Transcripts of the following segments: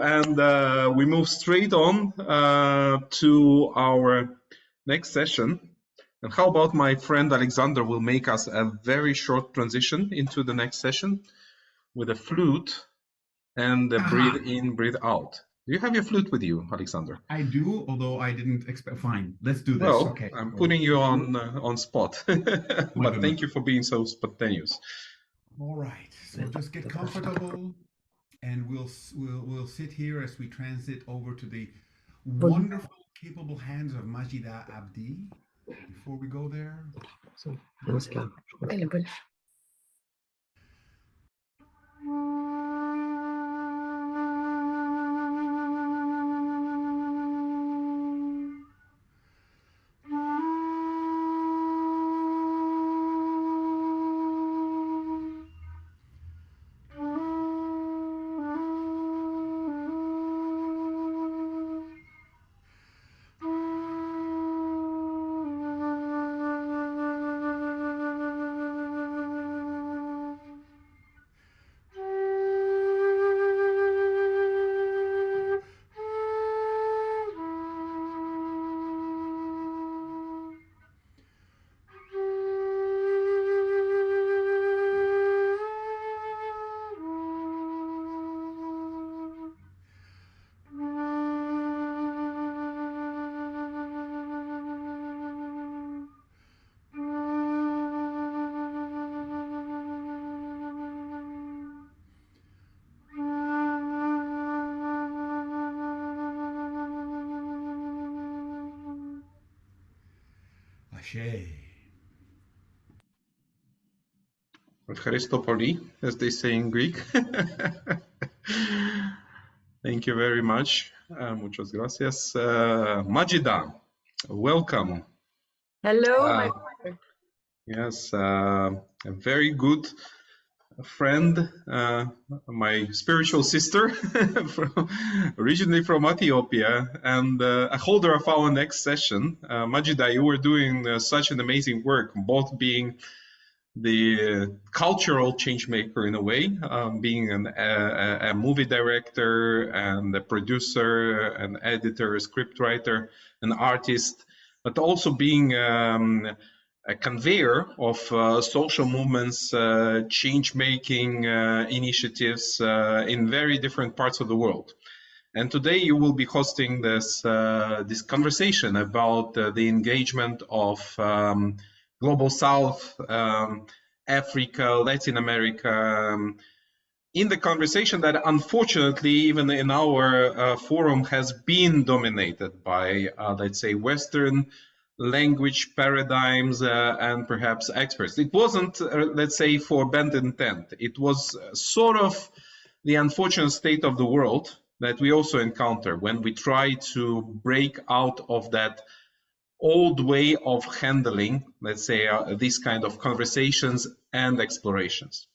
And we move straight on to our next session. And how about my friend Alexander will make us a very short transition into the next session with a flute and a breathe in, breathe out. Do you have your flute with you, Alexander? I do, although I didn't expect. Fine, let's do this. Well, okay. I'm putting you on spot, but thank you for being so spontaneous. All right, so just get comfortable, and we'll sit here as we transit over to the wonderful, capable hands of Maji-da Abdi. Before we go there, Ευχαριστώ, as they say in Greek. Thank you very much. Muchas gracias. Maji-da, welcome. Hello, my brother. Yes, a very good friend, my spiritual sister, originally from Ethiopia, and a holder of our next session. Maji-da, you were doing such an amazing work, both being the cultural change maker in a way, being a movie director and a producer, an editor, a scriptwriter, an artist, but also being a conveyor of social movements, change-making initiatives in very different parts of the world. And today you will be hosting this this conversation about the engagement of Global South, Africa, Latin America, in the conversation that unfortunately, even in our forum, has been dominated by, let's say, Western language paradigms and perhaps experts. It wasn't, let's say, for bad intent. It was sort of the unfortunate state of the world that we also encounter when we try to break out of that old way of handling, let's say, these kind of conversations and explorations.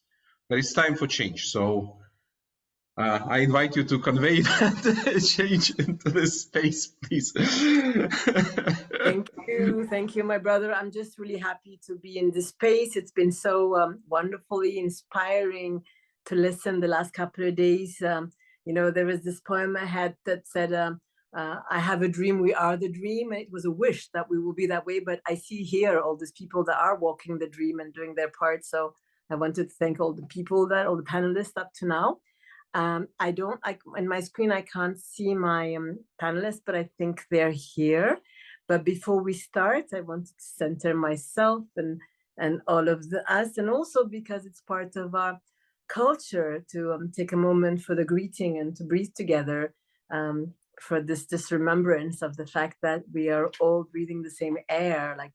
But it's time for change. So I invite you to convey that change into this space, please. Thank you, my brother. I'm just really happy to be in this space. It's been so wonderfully inspiring to listen the last couple of days. You know, there was this poem I had that said, I have a dream, we are the dream. It was a wish that we will be that way, but I see here all these people that are walking the dream and doing their part. So I wanted to thank all the people all the panelists up to now. In my screen, I can't see my panelists, but I think they're here. But before we start, I wanted to center myself and all of us, and also because it's part of our culture to take a moment for the greeting and to breathe together. For this remembrance of the fact that we are all breathing the same air, like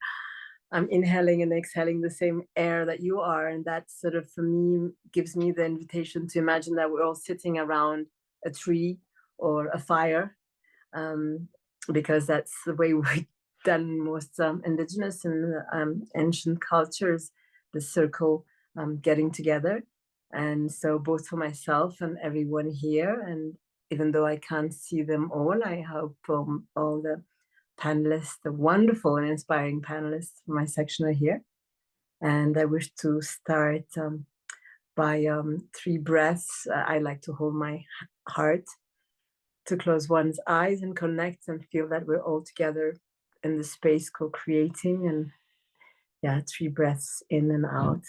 I'm inhaling and exhaling the same air that you are. And that sort of, for me, gives me the invitation to imagine that we're all sitting around a tree or a fire, because that's the way we've done most indigenous and ancient cultures, the circle getting together. And so both for myself and everyone here, and even though I can't see them all, I hope all the panelists, the wonderful and inspiring panelists for my section are here. And I wish to start by 3 breaths. I like to hold my heart to close one's eyes and connect and feel that we're all together in the space co-creating. And yeah, 3 breaths in and out.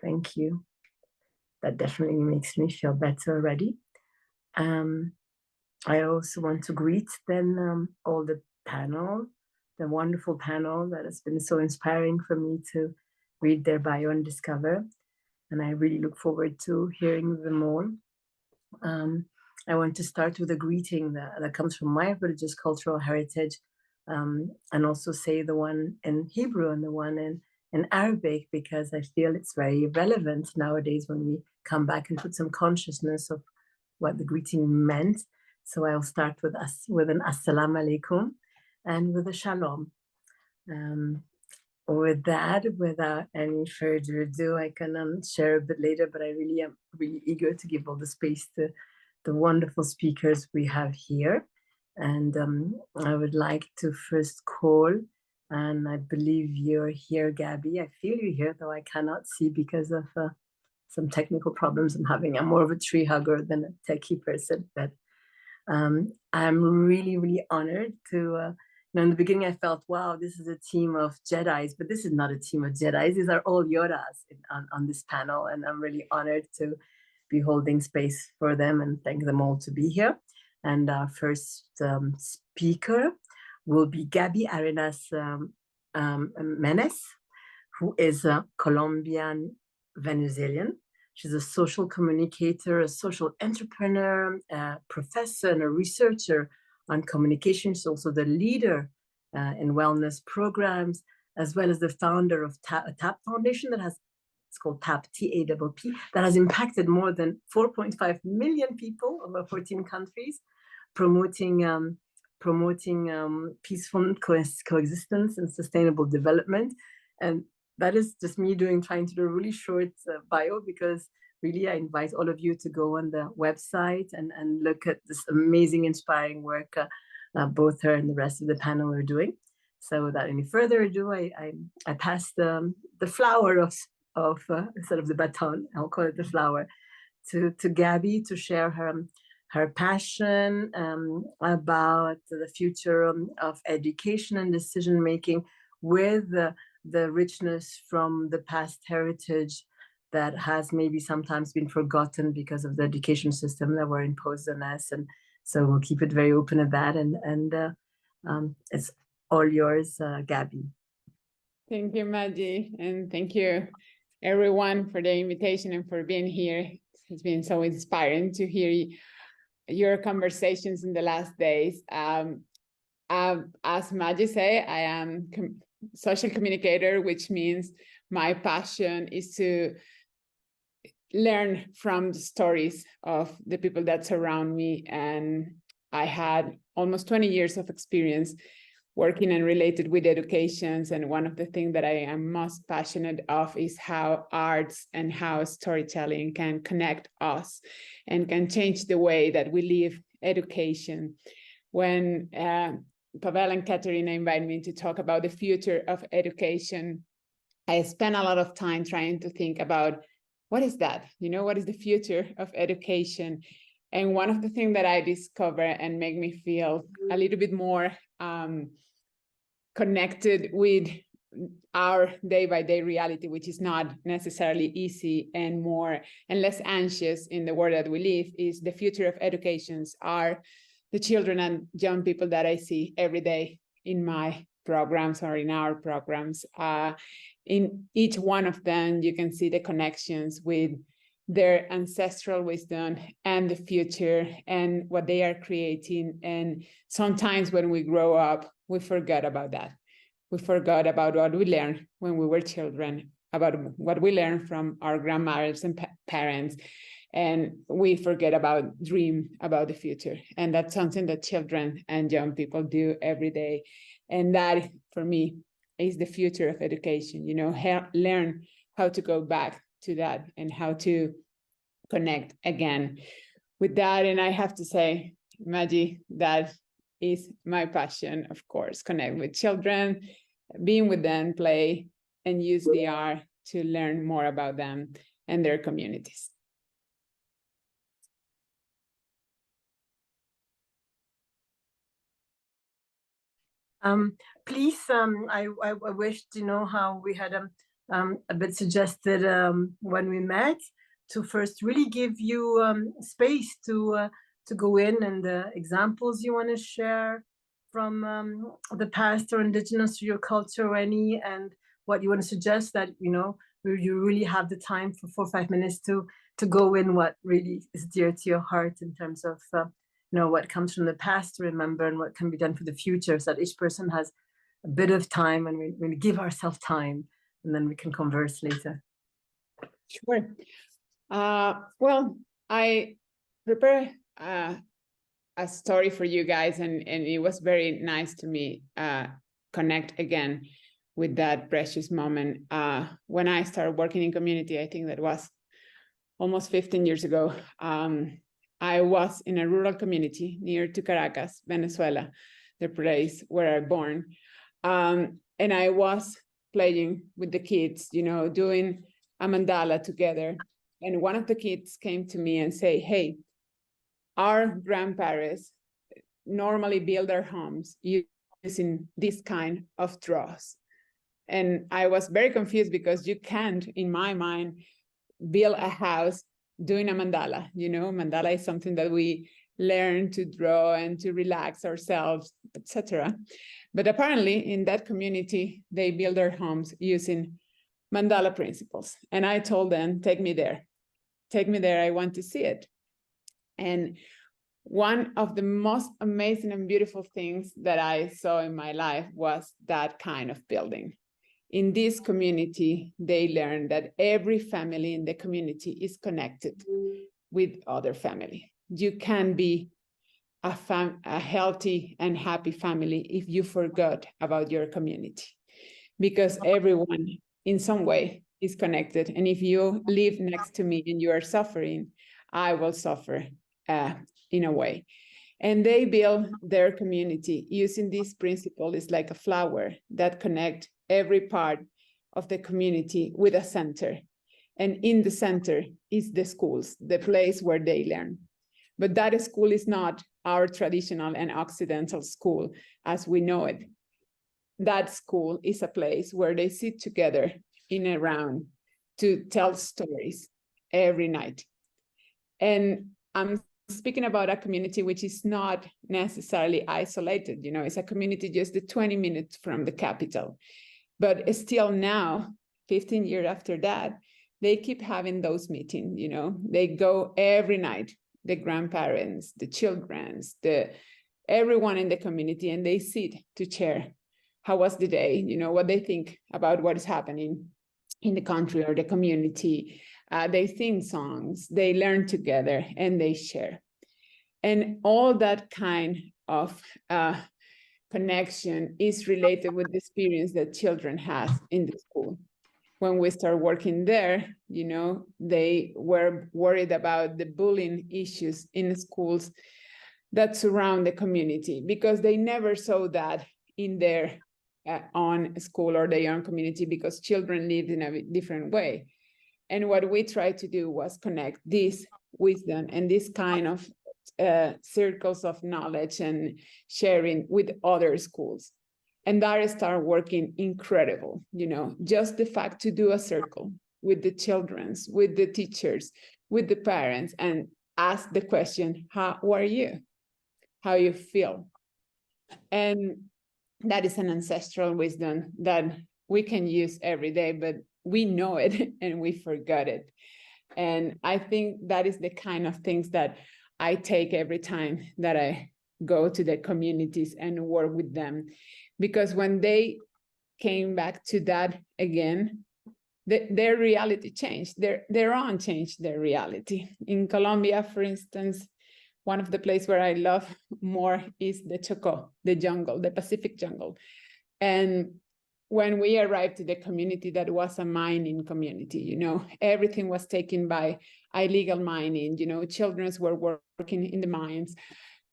Thank you. That definitely makes me feel better already. I also want to greet then all the panel, the wonderful panel that has been so inspiring for me to read their bio and discover. And I really look forward to hearing them all. I want to start with a greeting that comes from my religious cultural heritage, and also say the one in Hebrew and the one in Arabic, because I feel it's very relevant nowadays when we come back and put some consciousness of what the greeting meant. So I'll start with an assalamu alaikum and with a shalom. With that, without any further ado, I can share a bit later, but I really am really eager to give all the space to the wonderful speakers we have here. And I would like to first call, and I believe you're here, Gaby. I feel you here, though I cannot see because of some technical problems I'm having. I'm more of a tree hugger than a techie person, but I'm really, really honored to, in the beginning I felt, wow, this is a team of Jedis, but this is not a team of Jedis. These are all Yodas on this panel, and I'm really honored to be holding space for them and thank them all to be here. And our first speaker will be Gaby Arenas Menses, who is a Colombian Venezuelan. She's a social communicator, a social entrepreneur, a professor, and a researcher on communication. She's also the leader in wellness programs, as well as the founder of a TAAP Foundation it's called TAAP, TAAP, that has impacted more than 4.5 million people over 14 countries, promoting peaceful coexistence and sustainable development. And that is just me trying to do a really short bio, because really I invite all of you to go on the website and look at this amazing, inspiring work both her and the rest of the panel are doing. So without any further ado, I pass the flower of instead of the baton, I'll call it the flower, to Gaby to share her passion about the future of education and decision making, with the richness from the past heritage that has maybe sometimes been forgotten because of the education system that were imposed on us. And so we'll keep it very open at that. And it's all yours, Gaby. Thank you, Maji. And thank you, everyone, for the invitation and for being here. It's been so inspiring to hear your conversations in the last days. As Maji said, I am social communicator, which means my passion is to learn from the stories of the people that surround me. And I had almost 20 years of experience working and related with educations. And one of the things that I am most passionate of is how arts and how storytelling can connect us and can change the way that we live education. When Pavel and Katerina invited me to talk about the future of education, I spent a lot of time trying to think about what is that? What is the future of education? And one of the things that I discovered and make me feel a little bit more connected with our day-by-day reality, which is not necessarily easy and less anxious in the world that we live, is the future of educations are the children and young people that I see every day in my programs or in our programs. In each one of them, you can see the connections with their ancestral wisdom and the future and what they are creating. And sometimes when we grow up, we forget about that. We forgot about what we learned when we were children, about what we learned from our grandmothers and parents. And we forget about dream about the future. And that's something that children and young people do every day. And that, for me, is the future of education, learn how to go back to that and how to connect again with that. And I have to say, Maji, that is my passion, of course, connect with children, being with them, play, and use the art to learn more about them and their communities. Please, I wished, how we had a bit suggested when we met, to first really give you space to go in, and the examples you want to share from the past or indigenous to your culture or any, and what you want to suggest that, you really have the time for 4 or 5 minutes to go in what really is dear to your heart in terms of what comes from the past to remember and what can be done for the future, so that each person has a bit of time, and we give ourselves time, and then we can converse later. Sure. Well, I prepared a story for you guys, and it was very nice to me connect again with that precious moment. When I started working in community, I think that was almost 15 years ago. I was in a rural community near to Caracas, Venezuela, the place where I was born. And I was playing with the kids, doing a mandala together. And one of the kids came to me and say, hey, our grandparents normally build their homes using this kind of draws. And I was very confused because you can't, in my mind, build a house doing a mandala. Mandala is something that we learn to draw and to relax ourselves, etc. But apparently in that community, they build their homes using mandala principles. And I told them, take me there. Take me there. I want to see it. And one of the most amazing and beautiful things that I saw in my life was that kind of building. In this community, they learned that every family in the community is connected with other family. You can be a healthy and happy family if you forgot about your community, because everyone in some way is connected. And if you live next to me and you are suffering, I will suffer in a way. And they build their community using this principle. It's like a flower that connects every part of the community with a center. And in the center is the schools, the place where they learn. But that school is not our traditional and Occidental school as we know it. That school is a place where they sit together in a round to tell stories every night. And I'm speaking about a community which is not necessarily isolated. It's a community just 20 minutes from the capital. But still now, 15 years after that, they keep having those meetings. They go every night, the grandparents, the children, everyone in the community, and they sit to share how was the day, what they think about what is happening in the country or the community. They sing songs, they learn together, and they share. And all that kind of connection is related with the experience that children have in the school. When we start working there, they were worried about the bullying issues in schools that surround the community, because they never saw that in their own school or their own community, because children lived in a different way. And what we tried to do was connect this wisdom and this kind of circles of knowledge and sharing with other schools. And that started working incredible. Just the fact to do a circle with the children, with the teachers, with the parents, and ask the question, how are you? How you feel? And that is an ancestral wisdom that we can use every day, but we know it and we forgot it. And I think that is the kind of things that I take every time that I go to the communities and work with them. Because when they came back to that again, their reality changed, their own changed their reality. In Colombia, for instance, one of the places where I love more is the Chocó, the jungle, the Pacific jungle. And when we arrived to the community, that was a mining community, you know, everything was taken by illegal mining, you know, children were working in the mines,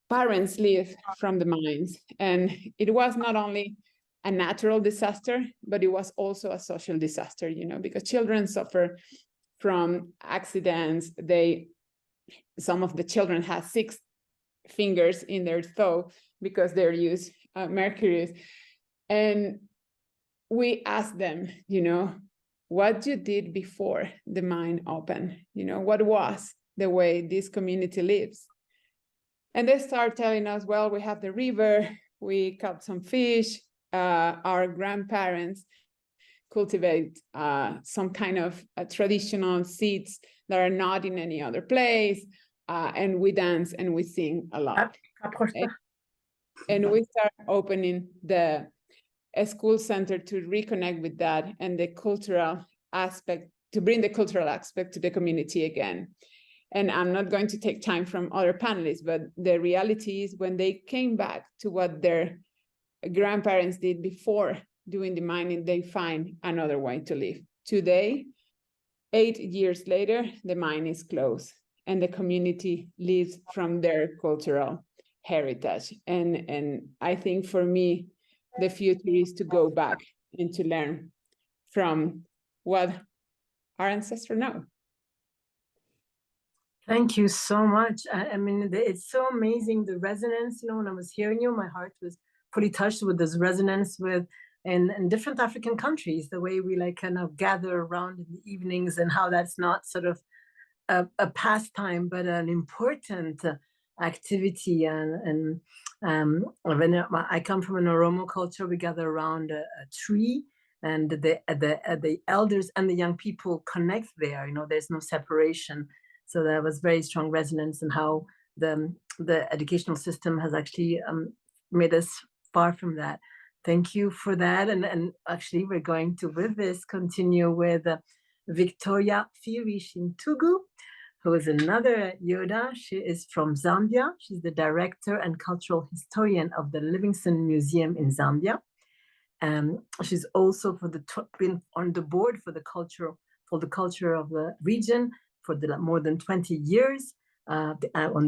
parents live from the mines. And it was not only a natural disaster, but it was also a social disaster, you know, because children suffer from accidents. Some of the children have 6 fingers in their toe because they're used mercury. And we asked them, you know, what you did before the mine opened, you know, what was the way this community lives? And they start telling us, well, we have the river, we caught some fish, our grandparents cultivate some kind of traditional seeds that are not in any other place, and we dance and we sing a lot. And we start opening a school center to reconnect with that and the cultural aspect, to bring the cultural aspect to the community again. And I'm not going to take time from other panelists, but the reality is when they came back to what their grandparents did before doing the mining, they find another way to live. Today, 8 years later, the mine is closed and the community lives from their cultural heritage. And I think for me, the future is to go back and to learn from what our ancestors know. Thank you so much. I mean, it's so amazing, the resonance, you know, when I was hearing you, my heart was pretty touched with this resonance with in different African countries, the way we like kind of gather around in the evenings and how that's not sort of a pastime, but an important activity. And when I come from an Oromo culture, we gather around a tree, and the elders and the young people connect there. You know, there's no separation. So there was very strong resonance in how the educational system has actually made us far from that. Thank you for that. And actually, we're going to, with this, continue with Viktoria Phiri Shintugu, who is another Yoda. She is from Zambia. She's the director and cultural historian of the Livingstone Museum in Zambia. She's also been on the board for the culture of the region for more than 20 years, on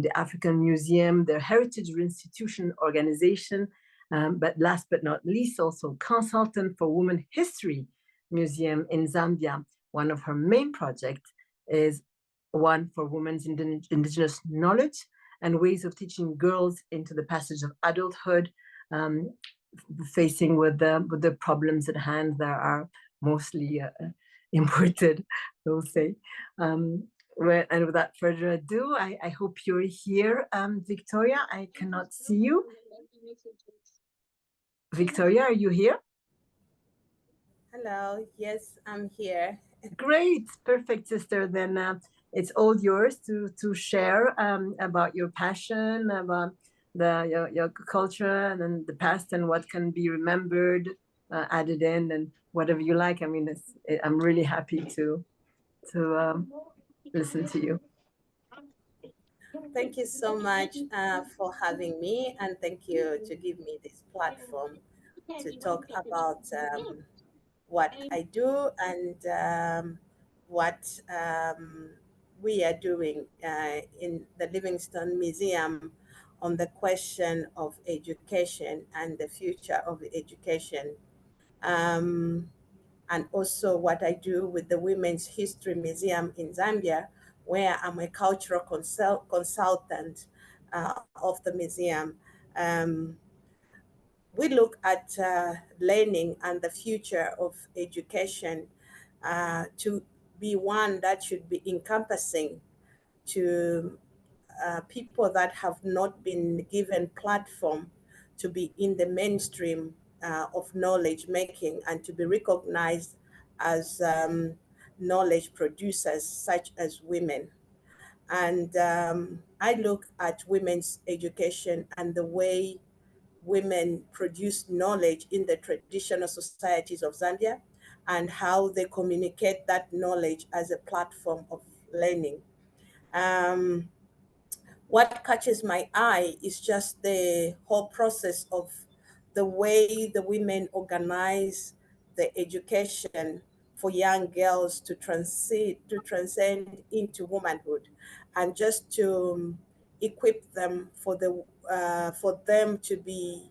the African Museum, their Heritage Reinstitution Organization, but last but not least, also consultant for Women History Museum in Zambia. One of her main projects is one for women's indigenous knowledge and ways of teaching girls into the passage of adulthood, facing with the problems at hand that are mostly imported, we'll say. And without further ado, I hope you're here, Viktoria. I cannot see you. Viktoria, are you here? Hello, yes, I'm here. Great, perfect, sister. Then it's all yours to share about your passion, about your culture and then the past and what can be remembered, added in, and whatever you like. I mean, I'm really happy to listen to you. Thank you so much for having me, and thank you to give me this platform to talk about what I do and what we are doing in the Livingstone Museum on the question of education and the future of education. And also what I do with the Women's History Museum in Zambia, where I'm a cultural consultant of the museum. We look at learning and the future of education to be one that should be encompassing to people that have not been given platform to be in the mainstream of knowledge making and to be recognized as knowledge producers, such as women. And I look at women's education and the way women produce knowledge in the traditional societies of Zambia and how they communicate that knowledge as a platform of learning. What catches my eye is just the whole process of the way the women organize the education for young girls to transcend into womanhood, and just to equip them for them to be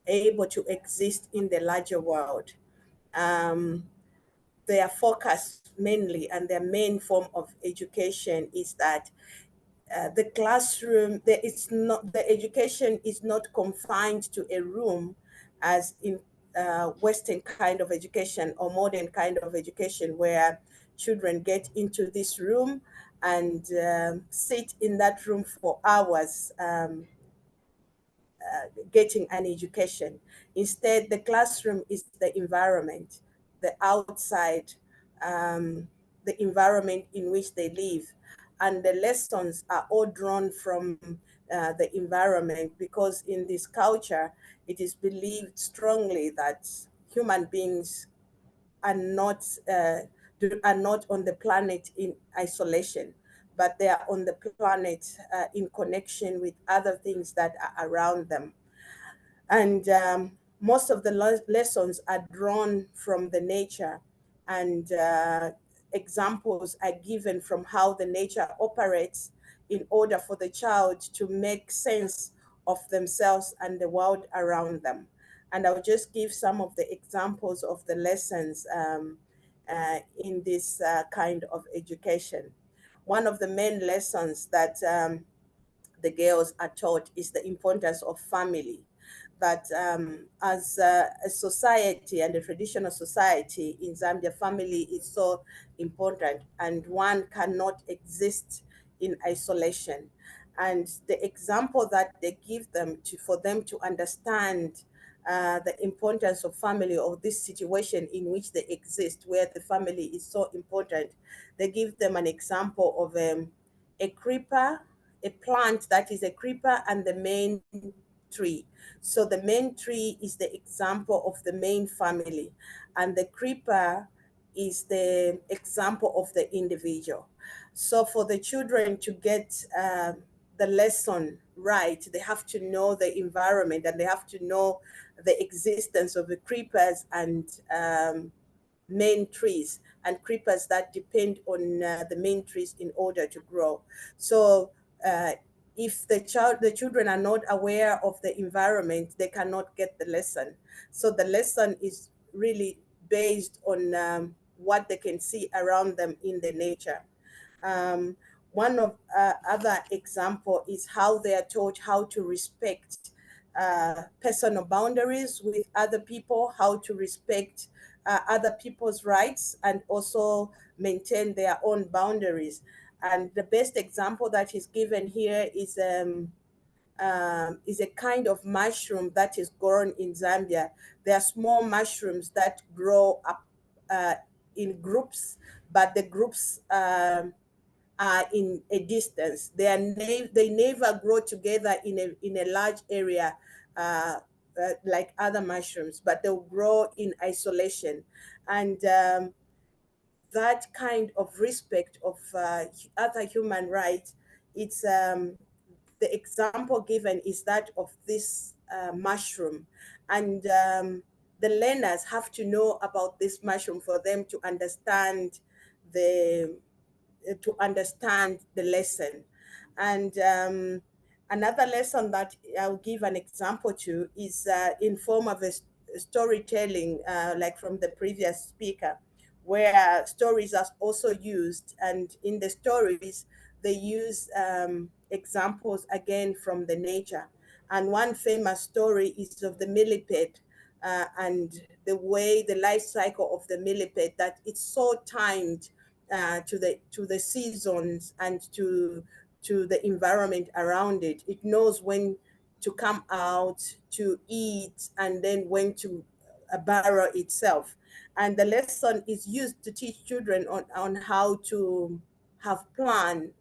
able to exist in the larger world. Their focus mainly, and their main form of education, is that the classroom, the education is not confined to a room, as in Western kind of education or modern kind of education, where children get into this room and sit in that room for hours, getting an education. Instead, the classroom is the environment, the outside, the environment in which they live. And the lessons are all drawn from the environment, because in this culture, it is believed strongly that human beings are not on the planet in isolation, but they are on the planet in connection with other things that are around them. And most of the lessons are drawn from the nature, and examples are given from how the nature operates in order for the child to make sense of themselves and the world around them. And I'll just give some of the examples of the lessons in this kind of education. One of the main lessons that the girls are taught is the importance of family. That as a society, and a traditional society in Zambia, family is so important, and one cannot exist in isolation. And the example that they give them for them to understand the importance of family, or this situation in which they exist, where the family is so important, they give them an example of a creeper, a plant that is a creeper, and the main tree. So the main tree is the example of the main family, and the creeper is the example of the individual. So for the children to get the lesson right, they have to know the environment, and they have to know the existence of the creepers and main trees, and creepers that depend on the main trees in order to grow. So if the children are not aware of the environment, they cannot get the lesson. So the lesson is really based on what they can see around them in the nature. One of other example is how they are taught how to respect personal boundaries with other people, how to respect other people's rights, and also maintain their own boundaries. And the best example that is given here is a kind of mushroom that is grown in Zambia. They are small mushrooms that grow up in groups, but the groups are in a distance. They never grow together in a large area like other mushrooms, but they'll grow in isolation. And that kind of respect of other human rights, it's the example given is that of this mushroom. And the learners have to know about this mushroom for them to understand the lesson. And another lesson that I'll give an example to is in form of a storytelling, like from the previous speaker, where stories are also used. And in the stories, they use examples again from the nature. And one famous story is of the millipede, and the way the life cycle of the millipede, that it's so timed to the seasons and to the environment around it. It knows when to come out to eat, and then when to burrow itself. And the lesson is used to teach children on how to have plan,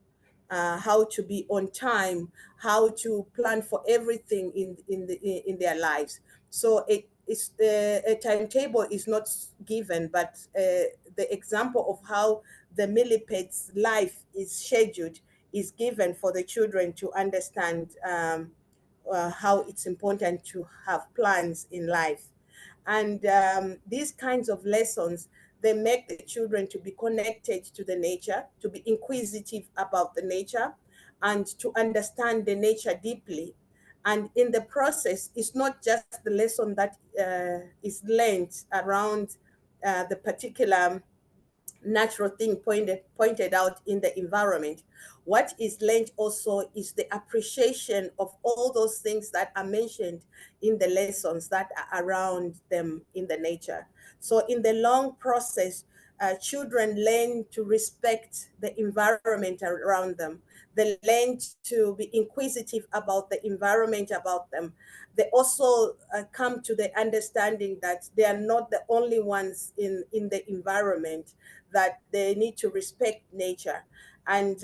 how to be on time, how to plan for everything in their lives. So a timetable is not given, but the example of how the millipede's life is scheduled is given for the children to understand how it's important to have plans in life. And these kinds of lessons, they make the children to be connected to the nature, to be inquisitive about the nature, and to understand the nature deeply. And in the process, it's not just the lesson that is learned around the particular natural thing pointed out in the environment. What is learned also is the appreciation of all those things that are mentioned in the lessons that are around them in the nature. So in the long process, children learn to respect the environment around them. They learn to be inquisitive about the environment about them. They also come to the understanding that they are not the only ones in the environment, that they need to respect nature. And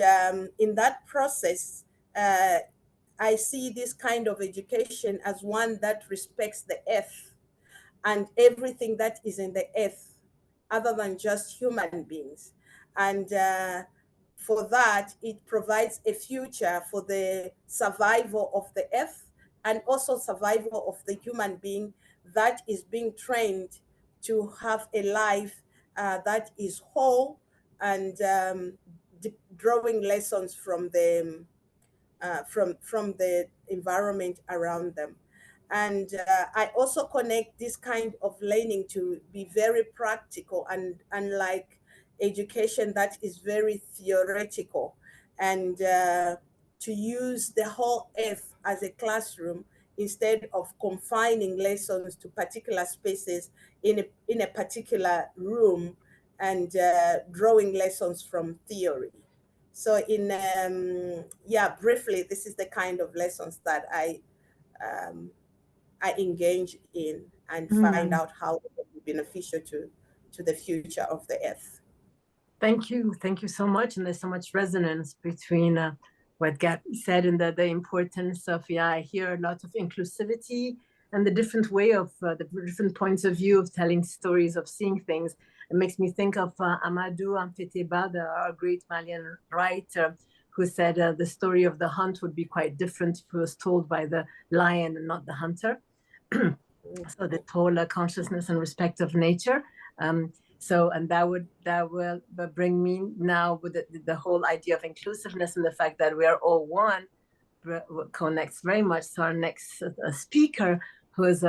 in that process, I see this kind of education as one that respects the earth and everything that is in the earth, other than just human beings. And for that, it provides a future for the survival of the earth and also survival of the human being that is being trained to have a life that is whole, and drawing lessons from the environment around them. And I also connect this kind of learning to be very practical, and unlike education that is very theoretical, and to use the whole earth as a classroom instead of confining lessons to particular spaces in a particular room, and drawing lessons from theory. So briefly, this is the kind of lessons that I engage in and find out how it will be beneficial to the future of the earth. Thank you so much. And there's so much resonance between what Gaby said and the importance of, I hear a lot of inclusivity and the different way of the different points of view of telling stories, of seeing things. It makes me think of Amadou Amfeteba, our great Malian writer, who said the story of the hunt would be quite different if it was told by the lion and not the hunter. So the whole consciousness and respect of nature. So, and that will bring me now with the whole idea of inclusiveness and the fact that we are all one, connects very much to our next speaker, who is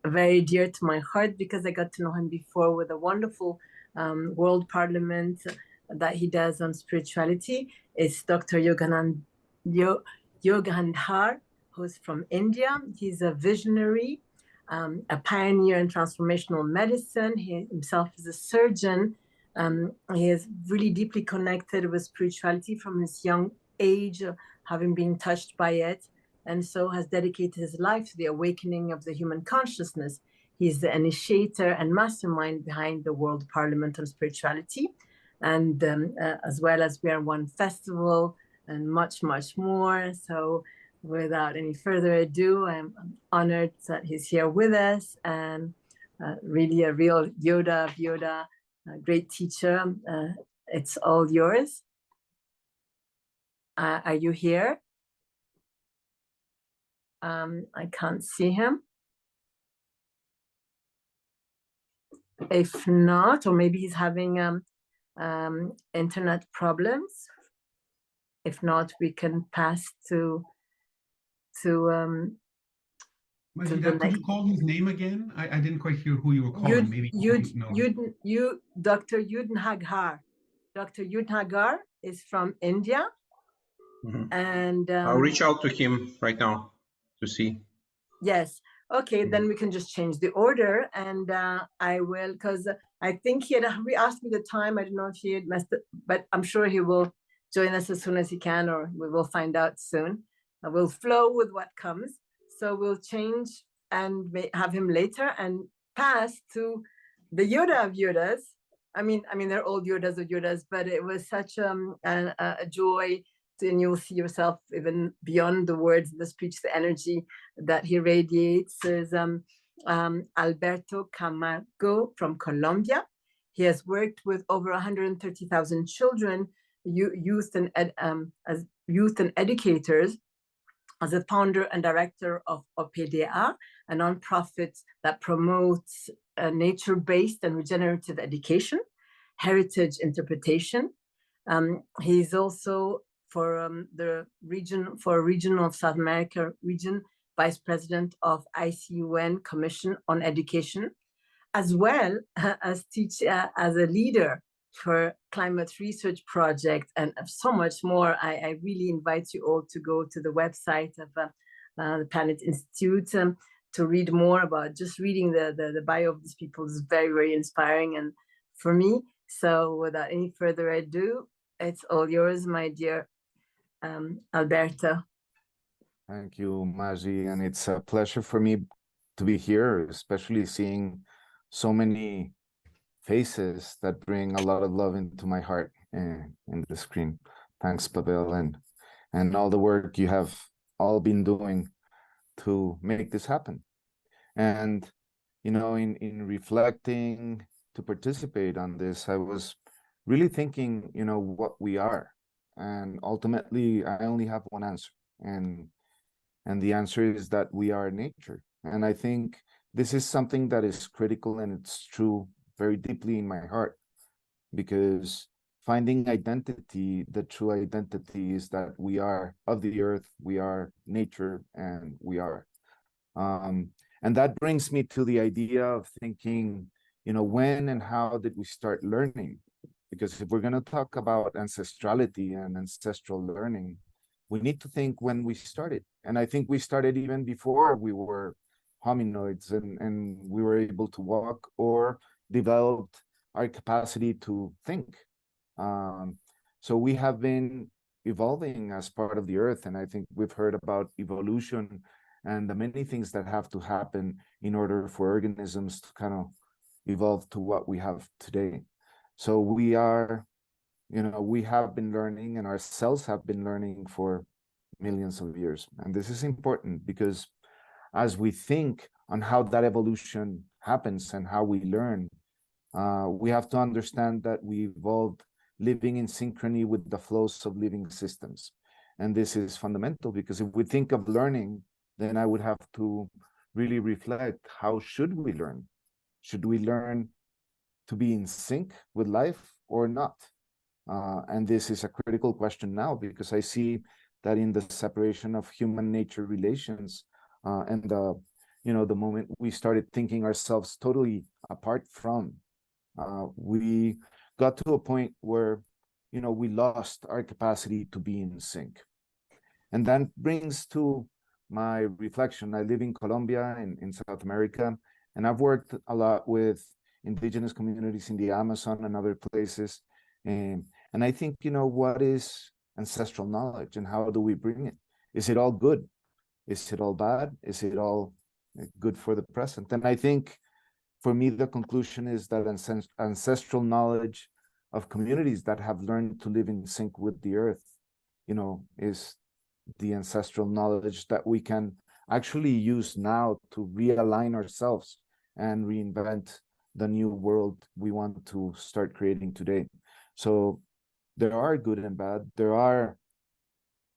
very dear to my heart because I got to know him before with a wonderful World Parliament that he does on spirituality. It's Dr. Yugandhar, who's from India. He's a visionary, a pioneer in transformational medicine. He himself is a surgeon. He is really deeply connected with spirituality from his young age, having been touched by it, and so has dedicated his life to the awakening of the human consciousness. He's the initiator and mastermind behind the World Parliament on Spirituality, and as well as we are one festival and much, much more. So without any further ado, I'm honored that he's here with us, and really a real Yoda of Yoda, a great teacher. It's all yours. Are you here? I can't see him. If not, or maybe he's having internet problems. If not, we can pass to Maji-da, could you call his name again? I didn't quite hear who you were calling. Maybe you Dr. Yugandhar. Dr. Yugandhar is from India. Mm-hmm. And I'll reach out to him right now to see. Yes. Okay, then we can just change the order, and I will, because I think he asked me the time. I don't know if he had messed up, but I'm sure he will join us as soon as he can, or we will find out soon. We'll flow with what comes. So we'll change and have him later and pass to the Yoda of Yodas. I mean, they're all Yodas of Yodas, but it was such a joy. And you'll see yourself even beyond the words, the speech, the energy that he radiates. Is Alberto Camargo from Colombia. He has worked with over 130,000 children, youth and educators as a founder and director of OpEPA, a nonprofit that promotes nature-based and regenerative education, heritage interpretation. He's also for the region of South America region, Vice President of ICUN Commission on Education, as well as as a leader for climate research project and so much more. I really invite you all to go to the website of the Planet Institute to read more about. Just reading the bio of these people is very, very inspiring and for me. So without any further ado, it's all yours, my dear Alberto. Thank you, Maji, and it's a pleasure for me to be here, especially seeing so many faces that bring a lot of love into my heart in the screen. Thanks, Pavel, and all the work you have all been doing to make this happen. And, you know, in reflecting to participate on this, I was really thinking, you know, what we are. And ultimately, I only have one answer. And the answer is that we are nature. And I think this is something that is critical and it's true very deeply in my heart, because finding identity, the true identity is that we are of the earth, we are nature, and we are. And that brings me to the idea of thinking, you know, when and how did we start learning? Because if we're going to talk about ancestrality and ancestral learning, we need to think when we started. And I think we started even before we were hominoids and we were able to walk or developed our capacity to think. So we have been evolving as part of the earth. And I think we've heard about evolution and the many things that have to happen in order for organisms to kind of evolve to what we have today. So we are, you know, we have been learning and our cells have been learning for millions of years. And this is important because as we think on how that evolution happens and how we learn, we have to understand that we evolved living in synchrony with the flows of living systems. And this is fundamental because if we think of learning, then I would have to really reflect, how should we learn? Should we learn to be in sync with life or not? And this is a critical question now because I see that in the separation of human-nature relations and the, you know, the moment we started thinking ourselves totally apart from, we got to a point where, you know, we lost our capacity to be in sync. And that brings to my reflection. I live in Colombia in South America, and I've worked a lot with indigenous communities in the Amazon and other places. And I think, you know, what is ancestral knowledge and how do we bring it? Is it all good? Is it all bad? Is it all good for the present? And I think for me, the conclusion is that ancestral knowledge of communities that have learned to live in sync with the earth, you know, is the ancestral knowledge that we can actually use now to realign ourselves and reinvent the new world we want to start creating today. So there are good and bad. There are,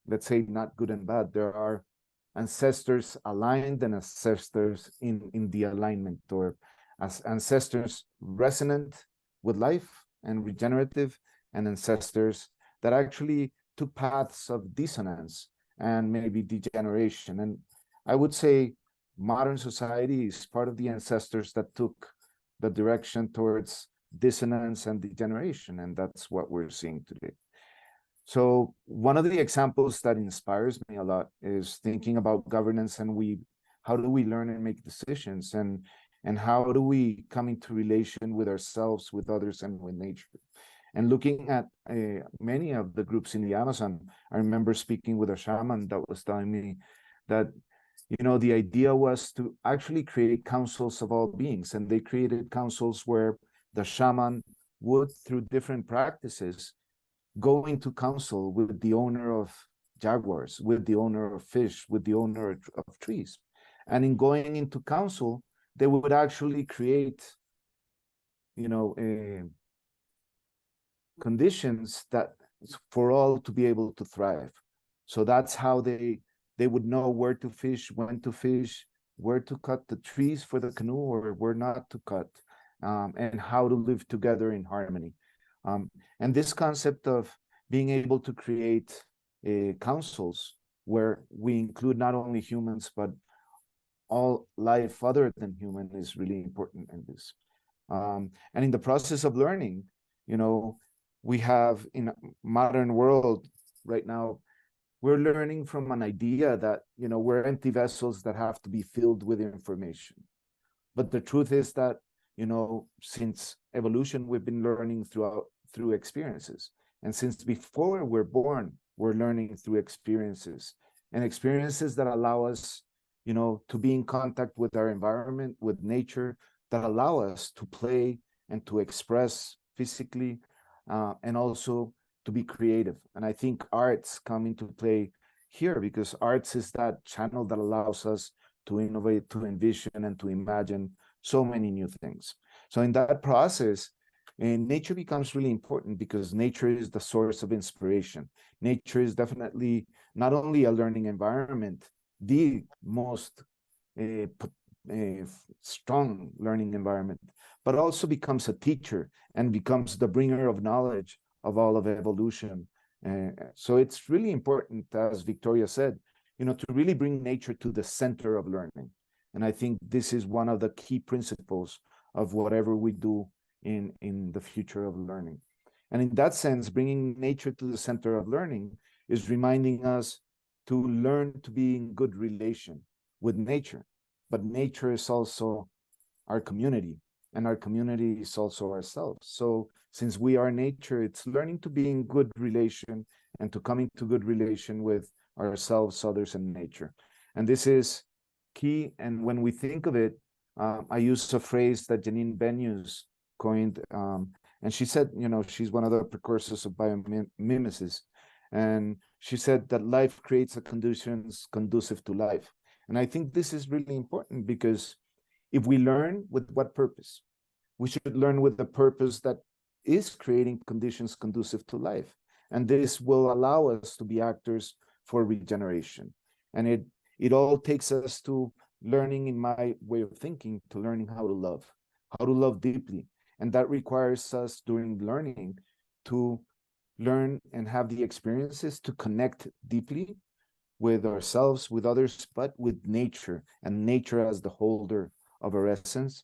let's say, not good and bad. There are ancestors aligned and ancestors in the alignment, or as ancestors resonant with life and regenerative, and ancestors that actually took paths of dissonance and maybe degeneration. And I would say modern society is part of the ancestors that took the direction towards dissonance and degeneration, and that's what we're seeing today. So one of the examples that inspires me a lot is thinking about governance and how do we learn and make decisions, and how do we come into relation with ourselves, with others, and with nature. And looking at many of the groups in the Amazon, I remember speaking with a shaman that was telling me that, you know, the idea was to actually create councils of all beings. And they created councils where the shaman would, through different practices, go into council with the owner of jaguars, with the owner of fish, with the owner of trees. And in going into council, they would actually create, you know, conditions that for all to be able to thrive. So that's how they they would know where to fish, when to fish, where to cut the trees for the canoe or where not to cut, and how to live together in harmony. And this concept of being able to create councils where we include not only humans, but all life other than human is really important in this. And in the process of learning, you know, we have in a modern world right now, we're learning from an idea that, you know, we're empty vessels that have to be filled with information. But the truth is that, you know, since evolution, we've been learning through experiences. And since before we're born, we're learning through experiences, and experiences that allow us, you know, to be in contact with our environment, with nature, that allow us to play and to express physically, and also to be creative. And I think arts come into play here, because arts is that channel that allows us to innovate, to envision, and to imagine so many new things. So in that process, nature becomes really important, because nature is the source of inspiration. Nature is definitely not only a learning environment, the most strong learning environment, but also becomes a teacher and becomes the bringer of knowledge of all of evolution. So it's really important, as Viktoria said, you know, to really bring nature to the center of learning. And I think this is one of the key principles of whatever we do in the future of learning. And in that sense, bringing nature to the center of learning is reminding us to learn to be in good relation with nature. But nature is also our community, and our community is also ourselves. So since we are nature, it's learning to be in good relation and to come into good relation with ourselves, others, and nature. And this is key. And when we think of it, I use a phrase that Janine Benyus coined, and she said, you know, she's one of the precursors of biomimesis, and she said that life creates the conditions conducive to life. And I think this is really important, because if we learn, with what purpose? We should learn with the purpose that is creating conditions conducive to life. And this will allow us to be actors for regeneration. And it all takes us to learning, in my way of thinking, to learning how to love deeply. And that requires us, during learning, to learn and have the experiences to connect deeply with ourselves, with others, but with nature, and nature as the holder of our essence.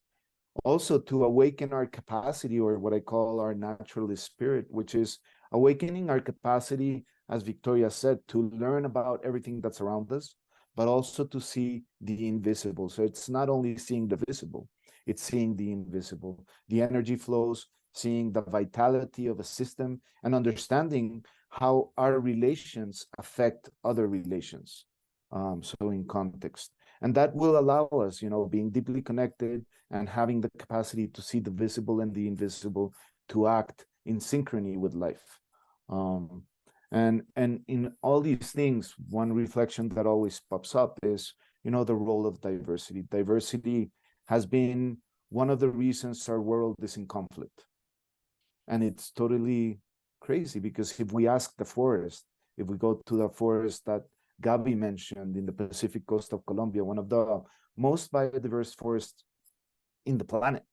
Also to awaken our capacity, or what I call our naturalist spirit, which is awakening our capacity, as Viktoria said, to learn about everything that's around us, but also to see the invisible. So it's not only seeing the visible, it's seeing the invisible, the energy flows, seeing the vitality of a system, and understanding how our relations affect other relations. So in context. And that will allow us, you know, being deeply connected and having the capacity to see the visible and the invisible, to act in synchrony with life. And in all these things, one reflection that always pops up is, you know, the role of diversity. Diversity has been one of the reasons our world is in conflict. And it's totally crazy, because if we ask the forest, if we go to the forest that Gaby mentioned in the Pacific coast of Colombia, one of the most biodiverse forests in the planet,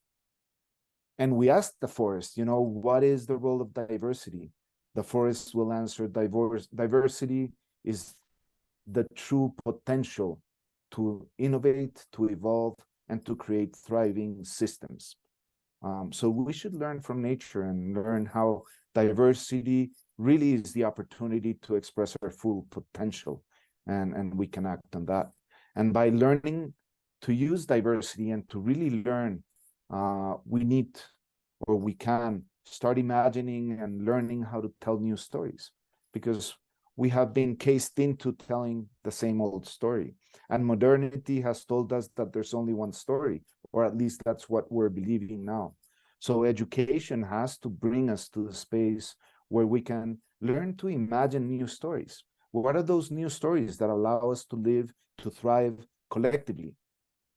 and we ask the forest, you know, what is the role of diversity? The forest will answer, diversity is the true potential to innovate, to evolve, and to create thriving systems. So we should learn from nature and learn how diversity really is the opportunity to express our full potential, and we can act on that. And by learning to use diversity and to really learn, we need, or we can, start imagining and learning how to tell new stories, because we have been cased into telling the same old story. And modernity has told us that there's only one story, or at least that's what we're believing now. So education has to bring us to the space where we can learn to imagine new stories. What are those new stories that allow us to live, to thrive collectively,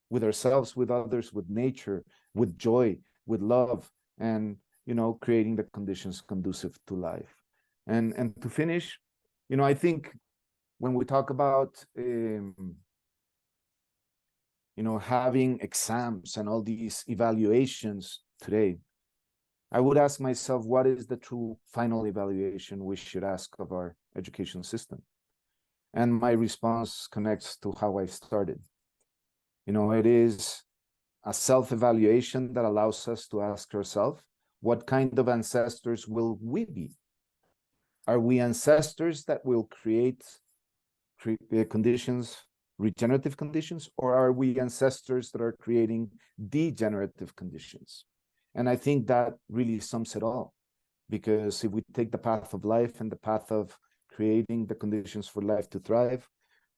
with ourselves, with others, with nature, with joy, with love, and, you know, creating the conditions conducive to life. And to finish, you know, I think when we talk about having exams and all these evaluations today, I would ask myself, what is the true final evaluation we should ask of our education system? And my response connects to how I started. It is a self-evaluation that allows us to ask ourselves, what kind of ancestors will we be? Are we ancestors that will create conditions, regenerative conditions, or are we ancestors that are creating degenerative conditions? And I think that really sums it all, because if we take the path of life and the path of creating the conditions for life to thrive,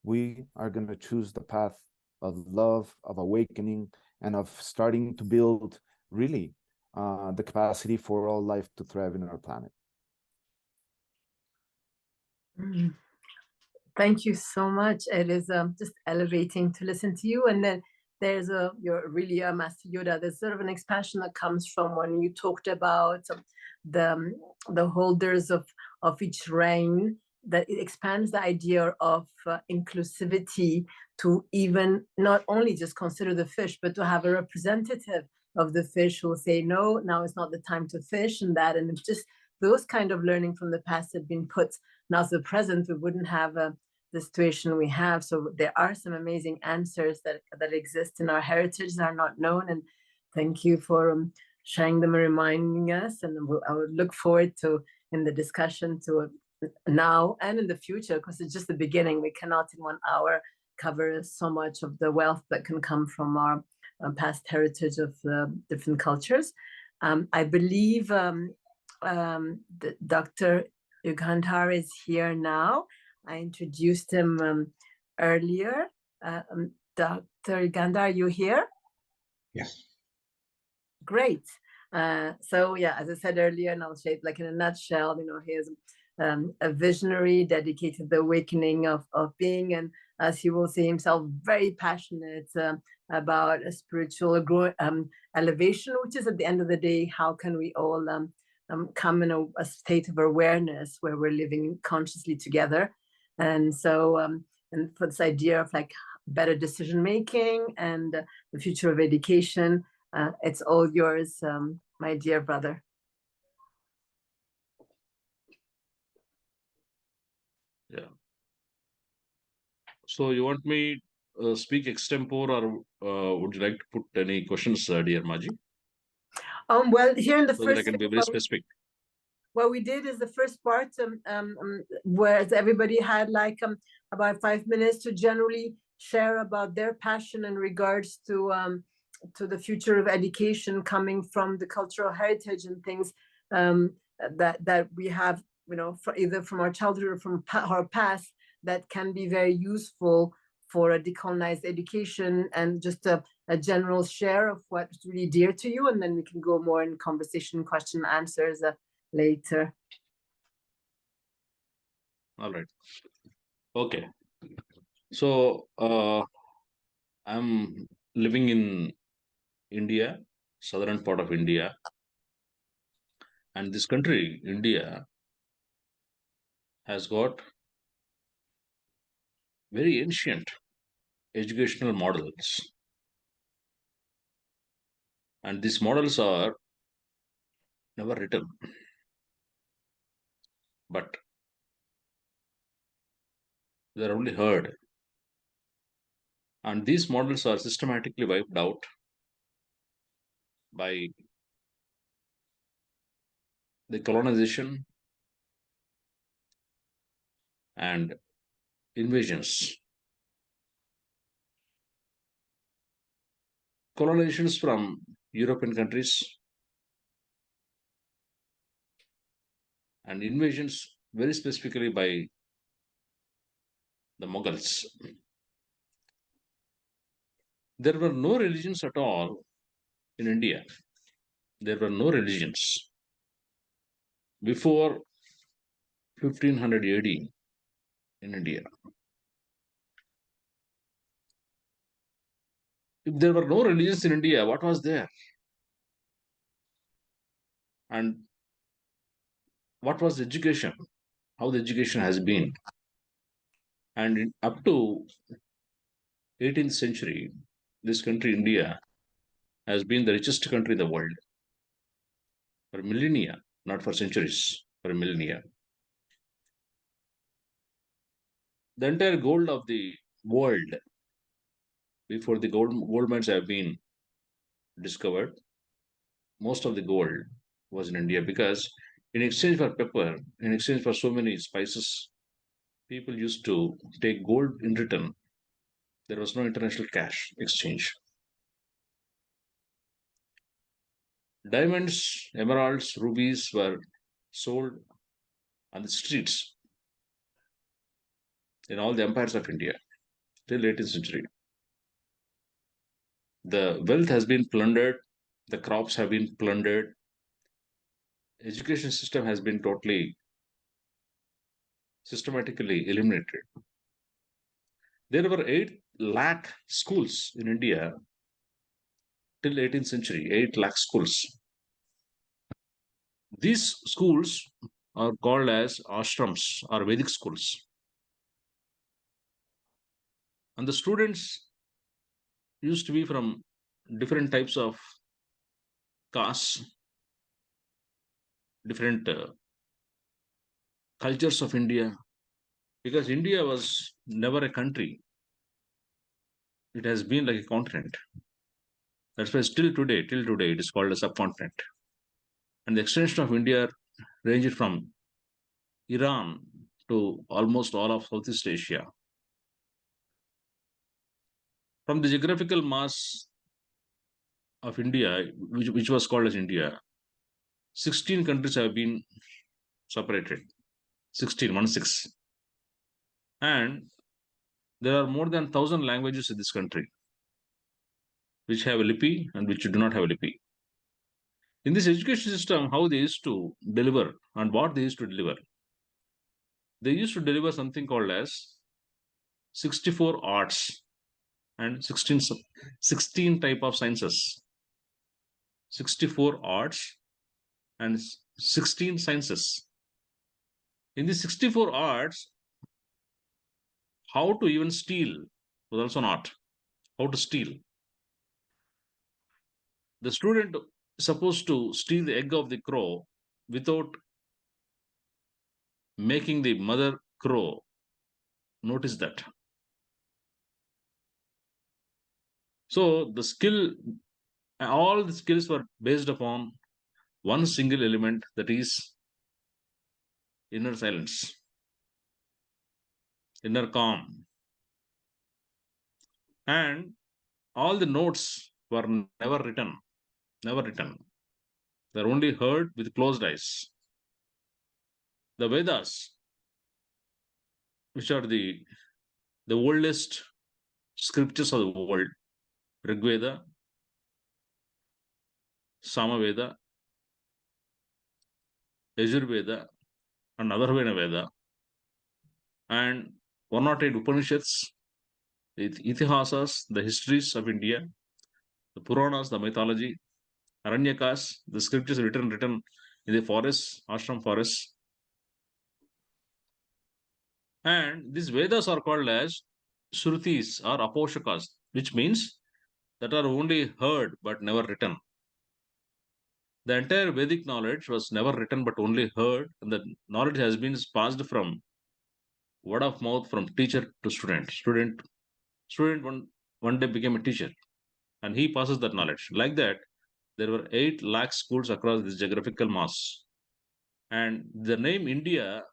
we are going to choose the path of love, of awakening, and of starting to build really the capacity for all life to thrive in our planet. Thank you so much. It is just elevating to listen to you. And then there's you're really a Master Yoda. There's sort of an expansion that comes from when you talked about the holders of each reign, that it expands the idea of inclusivity to even not only just consider the fish, but to have a representative of the fish who will say, no, now is not the time to fish, and that. And it's just those kind of learning from the past have been put now to the present. We wouldn't have the situation we have. So there are some amazing answers that exist in our heritage that are not known. And thank you for sharing them and reminding us. And I would look forward to, in the discussion, to now and in the future, because it's just the beginning. We cannot in 1 hour cover so much of the wealth that can come from our past heritage of different cultures. I believe Dr. Yugandhar is here now. I introduced him earlier. Dr. Yugandhar, are you here? Yes. Great. So yeah, as I said earlier, and I'll say it like in a nutshell, he is a visionary dedicated to the awakening of being, and as he will say himself, very passionate about a spiritual elevation, which is at the end of the day, how can we all come in a state of awareness where we're living consciously together. And so and for this idea of like better decision making and the future of education, it's all yours, my dear brother. Yeah. So you want me speak extempore, or would you like to put any questions, dear Maji? Well, here in the So first, that I can be very specific. What we did is the first part, where everybody had like about 5 minutes to generally share about their passion in regards to the future of education coming from the cultural heritage and things that we have, either from our childhood or from our past, that can be very useful for a decolonized education, and just a general share of what's really dear to you. And then we can go more in conversation, question, answers later. All right. Okay. So I'm living in India, southern part of India. And this country, India, has got very ancient educational models. And these models are never written, but they're only heard. And these models are systematically wiped out by the colonization and invasions. Colonizations from European countries and invasions very specifically by the Mughals. There were no religions at all in India. There were no religions before 1500 AD in India. If there were no religions in India, what was there? And what was education? How the education has been? And up to 18th century, this country, India, has been the richest country in the world for millennia, not for centuries, for millennia. The entire gold of the world, before the gold mines have been discovered, most of the gold was in India, because in exchange for pepper, in exchange for so many spices, people used to take gold in return. There was no international cash exchange. Diamonds, emeralds, rubies were sold on the streets in all the empires of India till 18th century. The wealth has been plundered, the crops have been plundered, education system has been totally systematically eliminated. There were 8 lakh schools in India till 18th century, 8 lakh schools. These schools are called as ashrams or Vedic schools. And the students used to be from different types of castes, different cultures of India, because India was never a country. It has been like a continent. That's why till today, it is called a subcontinent. And the extension of India ranged from Iran to almost all of Southeast Asia. From the geographical mass of India, which was called as India, 16 countries have been separated. 16, 1-6. And there are more than 1,000 languages in this country, which have a lipi and which do not have a lipi. In this education system, how they used to deliver and what they used to deliver. They used to deliver something called as 64 arts and 16 type of sciences. 64 arts and 16 sciences. In the 64 arts, how to even steal was also not. How to steal. The student is supposed to steal the egg of the crow without making the mother crow notice that. So the skill, all the skills were based upon one single element, that is inner silence, inner calm. And all the notes were never written. They're only heard with closed eyes. The Vedas, which are the oldest scriptures of the world, Rig Veda, Samaveda, Yajurveda, and Atharvana Veda, and 108 Upanishads, the Itihasas, the histories of India, the Puranas, the mythology, Aranyakas, the scriptures written in the forests, ashram forests. And these Vedas are called as Shrutis or Aposhakas, which means that are only heard but never written. The entire Vedic knowledge was never written but only heard, and the knowledge has been passed from word of mouth, from teacher to student. Student one day became a teacher, and he passes that knowledge. Like that, there were 8 lakh schools across this geographical mass. And the name India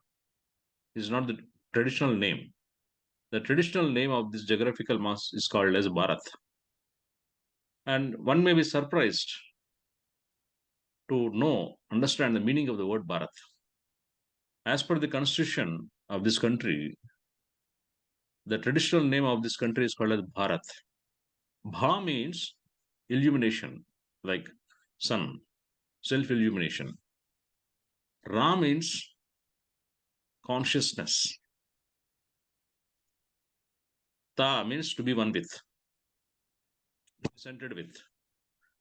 is not the traditional name. The traditional name of this geographical mass is called as Bharat. And one may be surprised to understand the meaning of the word Bharat. As per the constitution of this country, the traditional name of this country is called as Bharat. Bha means illumination, like sun, self-illumination. Ra means consciousness. Ta means to be one with, centered with.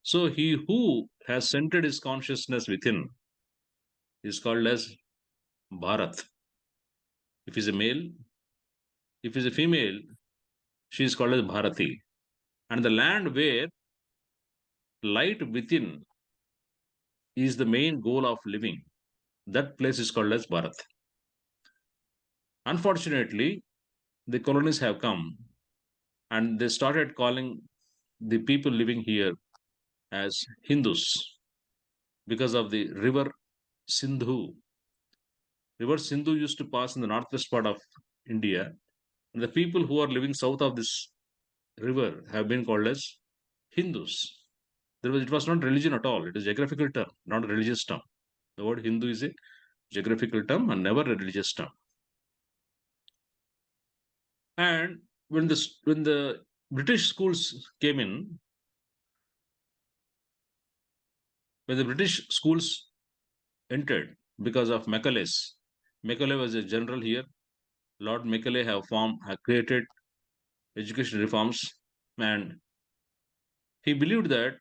So he who has centered his consciousness within is called as Bharat. If he's a male, If it's a female, she is called as Bharati. And the land where light within is the main goal of living, that place is called as Bharat. Unfortunately, the colonies have come and they started calling the people living here as Hindus because of the river Sindhu. River Sindhu used to pass in the northwest part of India. And the people who are living south of this river have been called as Hindus. It was not religion at all. It is a geographical term, not a religious term. The word Hindu is a geographical term and never a religious term. And when the British schools came in, when the British schools entered because of Macaulay's, Macaulay was a general here. Lord Macaulay have created education reforms, and he believed that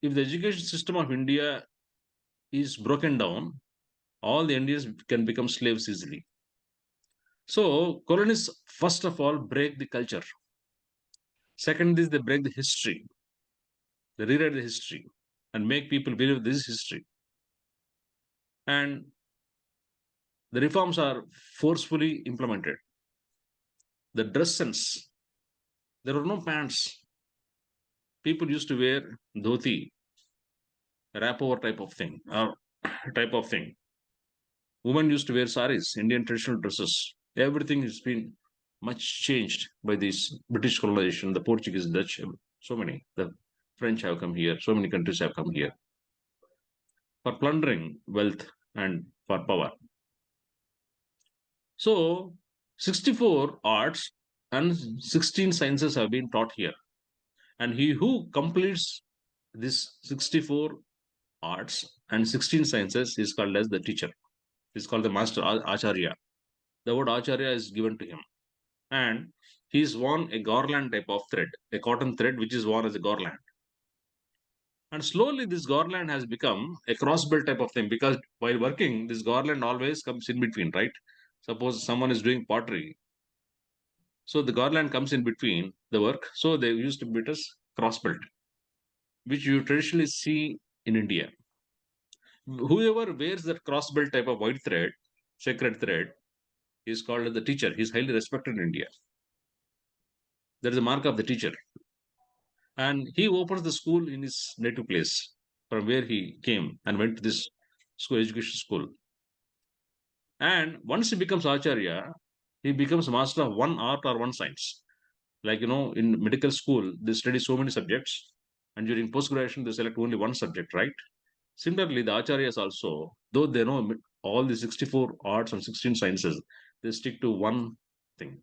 if the education system of India is broken down, all the Indians can become slaves easily. So colonies, first of all, break the culture. Second is they break the history. They rewrite the history and make people believe this is history. And the reforms are forcefully implemented. The dress sense, there were no pants. People used to wear dhoti, wrap over type of thing. Women used to wear saris, Indian traditional dresses. Everything has been much changed by this British colonization, the Portuguese, Dutch, so many. The French have come here, so many countries have come here for plundering wealth and for power. So 64 arts and 16 sciences have been taught here. And he who completes this 64 arts and 16 sciences is called as the teacher. He's called the master, Acharya. The word Acharya is given to him. And he's worn a garland type of thread, a cotton thread, which is worn as a garland. And slowly this garland has become a crossbelt type of thing, because while working, this garland always comes in between, right? Suppose someone is doing pottery. So the garland comes in between the work. So they used to be it as crossbelt, which you traditionally see in India. Whoever wears that crossbelt type of white thread, sacred thread, is called the teacher. He is highly respected in India. That is a mark of the teacher. And he opens the school in his native place from where he came and went to this school, education school. And once he becomes Acharya, he becomes master of one art or one science. Like, in medical school, they study so many subjects. And during post-graduation, they select only one subject, right? Similarly, the Acharyas also, though they know all the 64 arts and 16 sciences, they stick to one thing.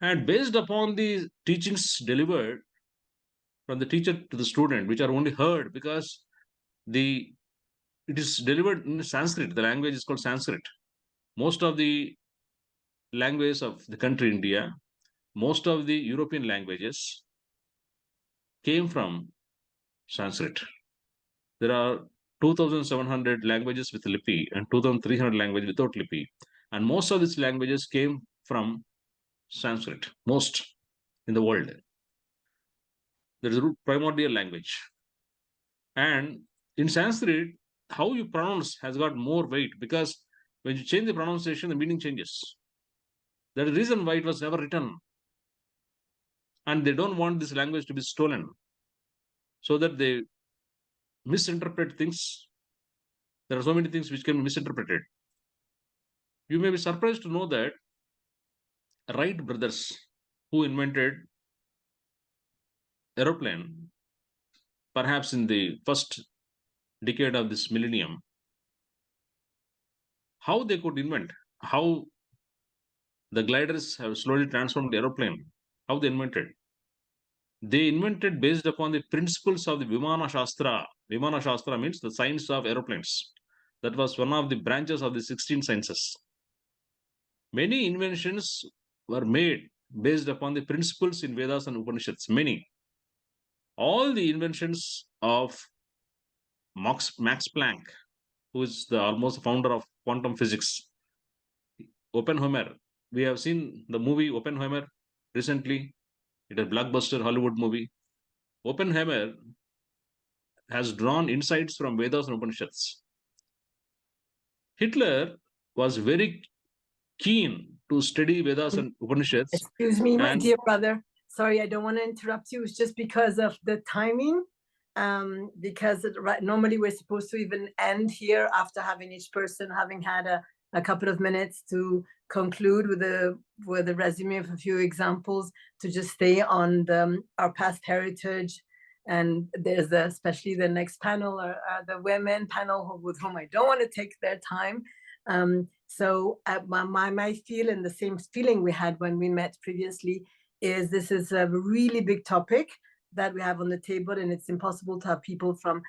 And based upon the teachings delivered from the teacher to the student, which are only heard because it is delivered in Sanskrit. The language is called Sanskrit. Most of the languages of the country India, most of the European languages came from Sanskrit. There are 2,700 languages with Lipi and 2,300 languages without Lipi. And most of these languages came from Sanskrit, most in the world. There is a primordial language. And in Sanskrit, how you pronounce has got more weight, because when you change the pronunciation, the meaning changes. That is the reason why it was never written. And they don't want this language to be stolen, so that they misinterpret things. There are so many things which can be misinterpreted. You may be surprised to know that Wright brothers, who invented aeroplane, perhaps in the first decade of this millennium, how they could invent, how the gliders have slowly transformed the aeroplane, how they invented. They invented based upon the principles of the Vimana Shastra. Vimana Shastra means the science of aeroplanes. That was one of the branches of the 16 sciences. Many inventions were made based upon the principles in Vedas and Upanishads. Many. All the inventions of Max Planck, who is almost the founder of quantum physics, Oppenheimer, we have seen the movie Oppenheimer recently. It is a blockbuster Hollywood movie. Oppenheimer has drawn insights from Vedas and Upanishads. Hitler was very keen to study Vedas and Upanishads. Excuse me, my and dear brother. Sorry, I don't want to interrupt you. It's just because of the timing. Because normally we're supposed to even end here after having each person having had a couple of minutes to conclude with a resume of a few examples to just stay on our past heritage. And there's especially the next panel, or the women panel with whom I don't want to take their time. So my feel, and the same feeling we had when we met previously, is this is a really big topic that we have on the table, and it's impossible to have people from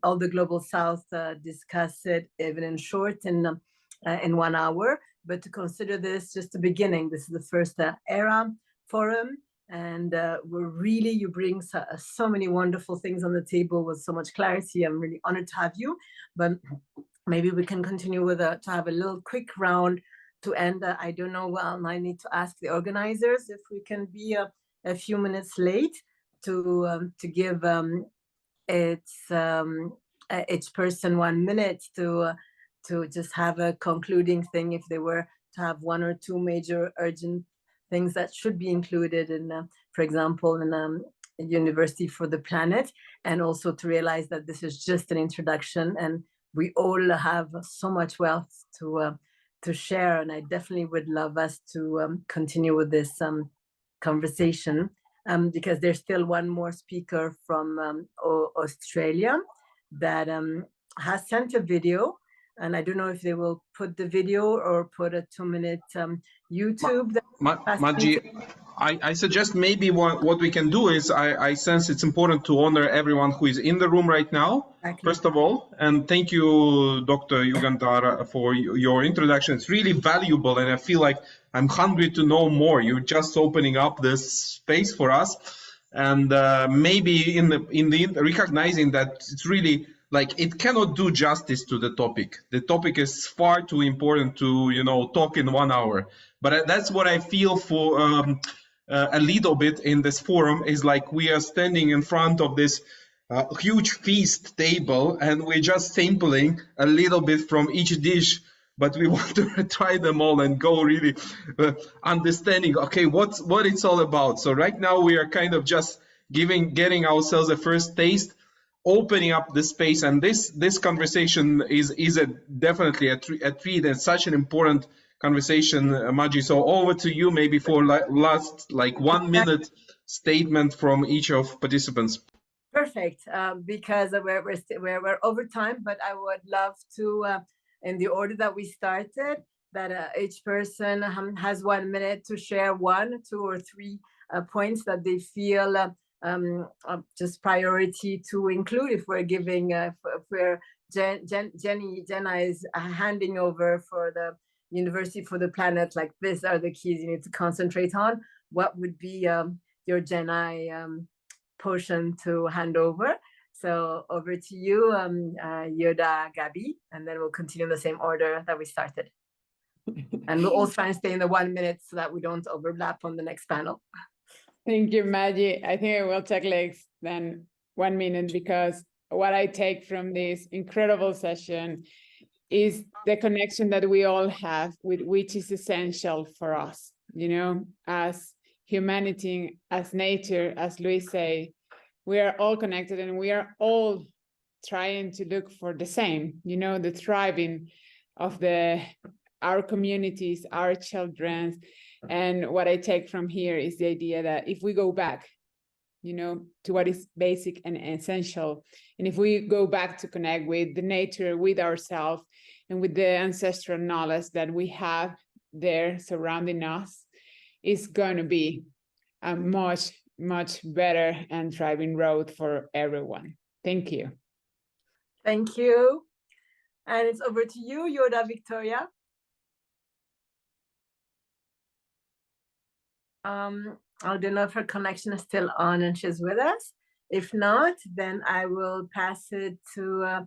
all the global south discuss it even in short in 1 hour. But to consider this just the beginning, this is the first era forum, and you bring so many wonderful things on the table with so much clarity. I'm really honored to have you, but maybe we can continue with to have a little quick round to end. I don't know, I need to ask the organizers if we can be a few minutes late to give each person 1 minute to just have a concluding thing, if they were to have 1 or 2 major urgent things that should be included in, for example, in a University for the Planet, and also to realize that this is just an introduction, and we all have so much wealth to share, and I definitely would love us to continue with this conversation. Because there's still 1 more speaker from Australia that has sent a video, and I don't know if they will put the video or put a 2-minute YouTube. Maji, I suggest maybe what we can do is, I sense it's important to honor everyone who is in the room right now, exactly. First of all, and thank you, Dr. Yugandhar, for your introduction. It's really valuable, and I feel like I'm hungry to know more. You're just opening up this space for us, and maybe in the recognizing that it's really like it cannot do justice to the topic. The topic is far too important to talk in 1 hour. But that's what I feel for a little bit in this forum, is like we are standing in front of this huge feast table, and we're just sampling a little bit from each dish, but we want to try them all and go really understanding, okay, what it's all about. So right now we are kind of just getting ourselves a first taste, opening up the space, and this conversation is definitely a treat, and such an important conversation, Maji. So over to you, maybe for last 1 minute statement from each of participants. Perfect, because we're over time, but I would love to, in the order that we started, that each person has 1 minute to share 1, 2, or 3 points that they feel just priority to include. If we're giving, if we're Jenna is handing over for the University for the Planet, like these are the keys you need to concentrate on. What would be your Jenna portion to hand over? So over to you, Yoda, Gaby, and then we'll continue in the same order that we started. And we'll all try and stay in the 1 minute so that we don't overlap on the next panel. Thank you, Maji. I think I will take less than 1 minute, because what I take from this incredible session is the connection that we all have with which is essential for us, as humanity, as nature, as Luis say, we are all connected, and we are all trying to look for the same, the thriving of our communities, our children. And what I take from here is the idea that if we go back, to what is basic and essential, and if we go back to connect with the nature, with ourselves, and with the ancestral knowledge that we have there surrounding us, it's going to be a much, much better and thriving road for everyone. Thank you. Thank you. And it's over to you, Yoda Viktoria. I don't know if her connection is still on and she's with us. If not, then I will pass it to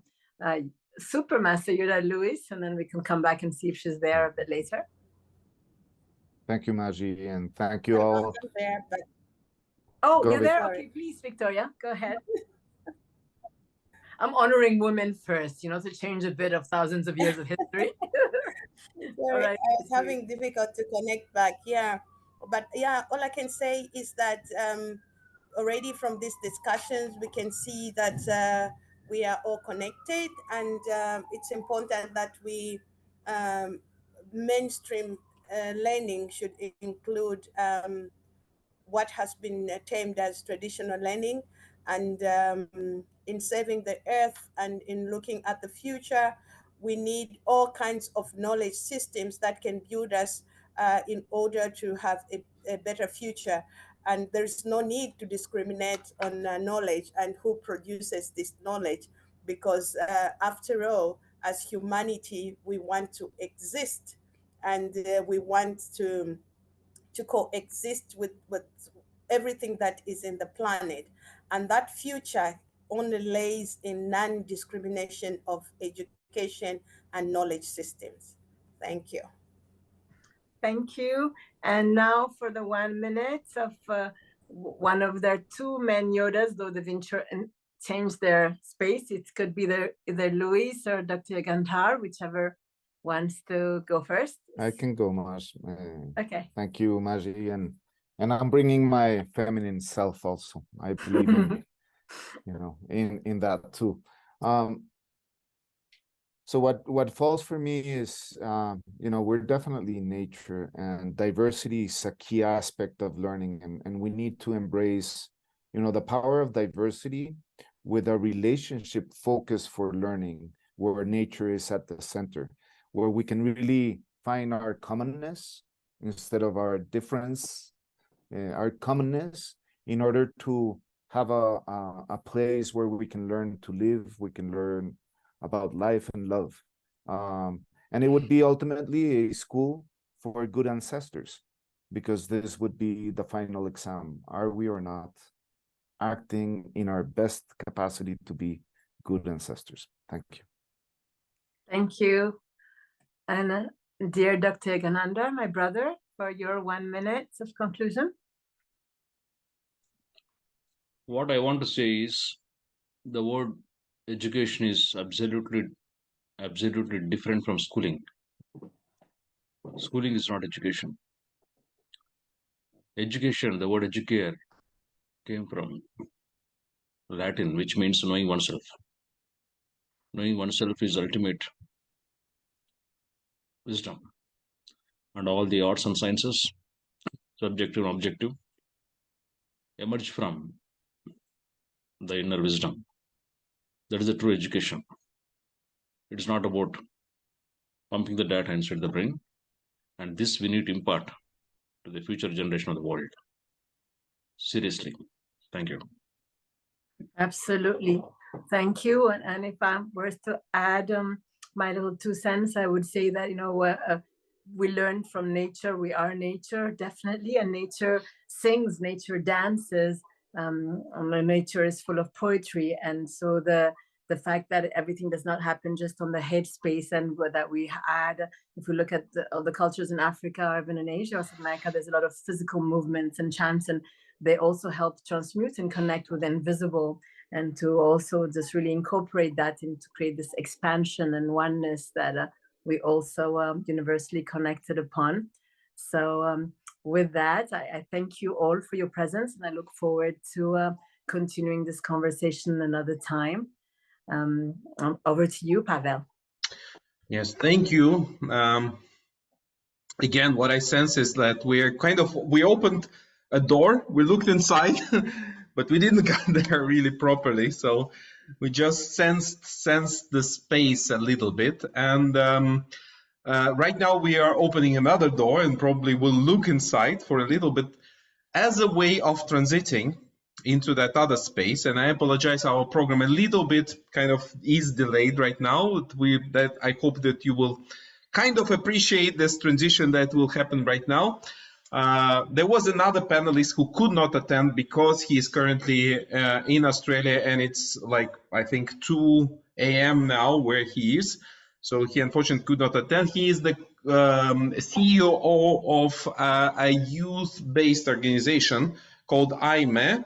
Supermaster Yoda Luis, and then we can come back and see if she's there a bit later. Thank you, Maji, and thank you all. There, but Oh, Go you're there? Sorry. Okay, please, Viktoria, go ahead. I'm honoring women first, you know, to change a bit of thousands of years of history. sorry, right, I was having difficult to connect back. Yeah, but yeah, all I can say is that already from these discussions, we can see that we are all connected, and it's important that we mainstream learning should include what has been termed as traditional learning, and in saving the earth and in looking at the future, we need all kinds of knowledge systems that can build us in order to have a better future. And there's no need to discriminate on knowledge and who produces this knowledge, because after all, as humanity, we want to exist, and we want to coexist with everything that is in the planet. And that future only lays in non-discrimination of education and knowledge systems. Thank you. Thank you. And now for the 1 minute of one of their two men Yodas, though they've changed their space. It could be either Luis or Dr. Yugandhar, whichever wants to go first. I can go, Maj. Okay. Thank you, Maji, and I'm bringing my feminine self also. I believe in, you know, in that too. So what falls for me is, you know, we're definitely in nature, and diversity is a key aspect of learning, and we need to embrace, you know, the power of diversity with a relationship focus for learning, where nature is at the center, where we can really find our commonness instead of our difference, our commonness, in order to have a place where we can learn to live, we can learn about life and love. And it would be ultimately a school for good ancestors, because this would be the final exam. Are we or not acting in our best capacity to be good ancestors? Thank you. Thank you. And dear Dr. Yugandhar, my brother, for your 1 minute of conclusion. What I want to say is the word education is absolutely different from schooling. Schooling is not education. Education, the word educare, came from Latin, which means knowing oneself. Knowing oneself is ultimate wisdom. And all the arts and sciences, subjective and objective, emerge from the inner wisdom. That is the true education. It is not about pumping the data inside the brain. And this we need to impart to the future generation of the world. Seriously. Thank you. Absolutely. Thank you. And if I were to add my little 2 cents, I would say that, you know, we learn from nature. We are nature, definitely. And nature sings, nature dances. And nature is full of poetry. And so the fact that everything does not happen just on the head space, and that we add, if we look at all the cultures in Africa or even in Asia or South America, there's a lot of physical movements and chants, and they also help transmute and connect with the invisible, and to also just really incorporate that and to create this expansion and oneness that we also universally connected upon. So with that, I thank you all for your presence, and I look forward to continuing this conversation another time. Over to you, Pavel. Yes, thank you. Again, what I sense is that we opened a door, we looked inside, but we didn't get there really properly. So we just sensed the space a little bit. And right now we are opening another door, and probably will look inside for a little bit as a way of transiting into that other space. And I apologize, our program a little bit kind of is delayed right now. I hope that you will kind of appreciate this transition that will happen right now. There was another panelist who could not attend because he is currently in Australia, and it's like, I think 2 a.m. now where he is. So he unfortunately could not attend. He is the CEO of a youth-based organization called AIME,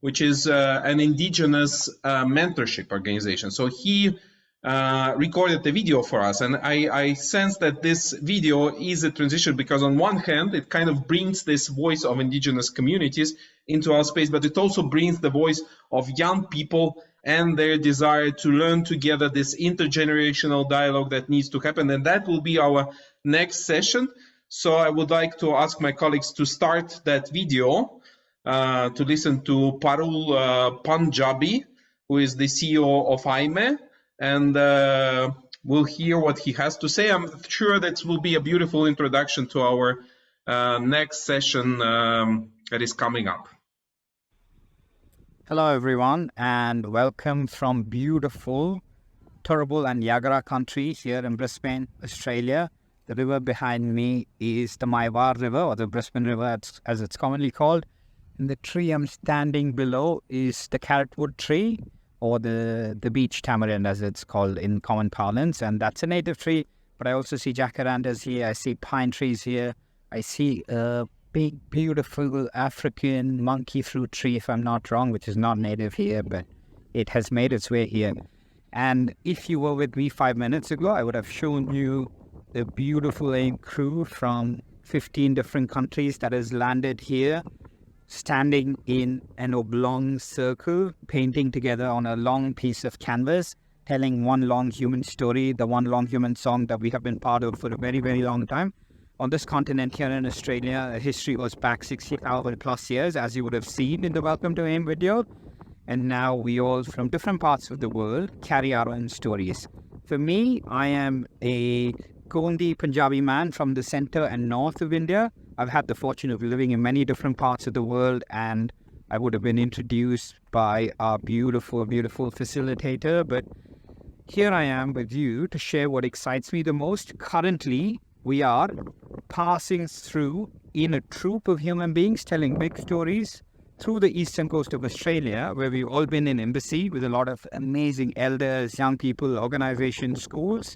which is an indigenous mentorship organization. So he recorded the video for us, and I sense that this video is a transition because on one hand it kind of brings this voice of indigenous communities into our space, but it also brings the voice of young people and their desire to learn together, this intergenerational dialogue that needs to happen, and that will be our next session. So I would like to ask my colleagues to start that video to listen to Parul Penjabi, who is the CEO of AIME, and we'll hear what he has to say. I'm sure that will be a beautiful introduction to our next session that is coming up. Hello everyone, and welcome from beautiful Turrbal and Yagara country here in Brisbane, Australia. The river behind me is the Maiwar River, or the Brisbane River as it's commonly called. And the tree I'm standing below is the carrotwood tree, or the beach tamarind as it's called in common parlance. And that's a native tree, but I also see jacarandas here, I see pine trees here, I see a big, beautiful African monkey fruit tree, if I'm not wrong, which is not native here, but it has made its way here. And if you were with me 5 minutes ago, I would have shown you the beautiful AIME crew from 15 different countries that has landed here, standing in an oblong circle, painting together on a long piece of canvas, telling one long human story, the one long human song that we have been part of for a very, very long time. On this continent here in Australia, history was back 60,000 plus years, as you would have seen in the Welcome to AIME video. And now we all from different parts of the world carry our own stories. For me, I am a Gondi Penjabi man from the center and north of India. I've had the fortune of living in many different parts of the world, and I would have been introduced by our beautiful, beautiful facilitator. But here I am with you to share what excites me the most. Currently, we are passing through in a troop of human beings telling big stories through the eastern coast of Australia, where we've all been in embassy with a lot of amazing elders, young people, organizations, schools,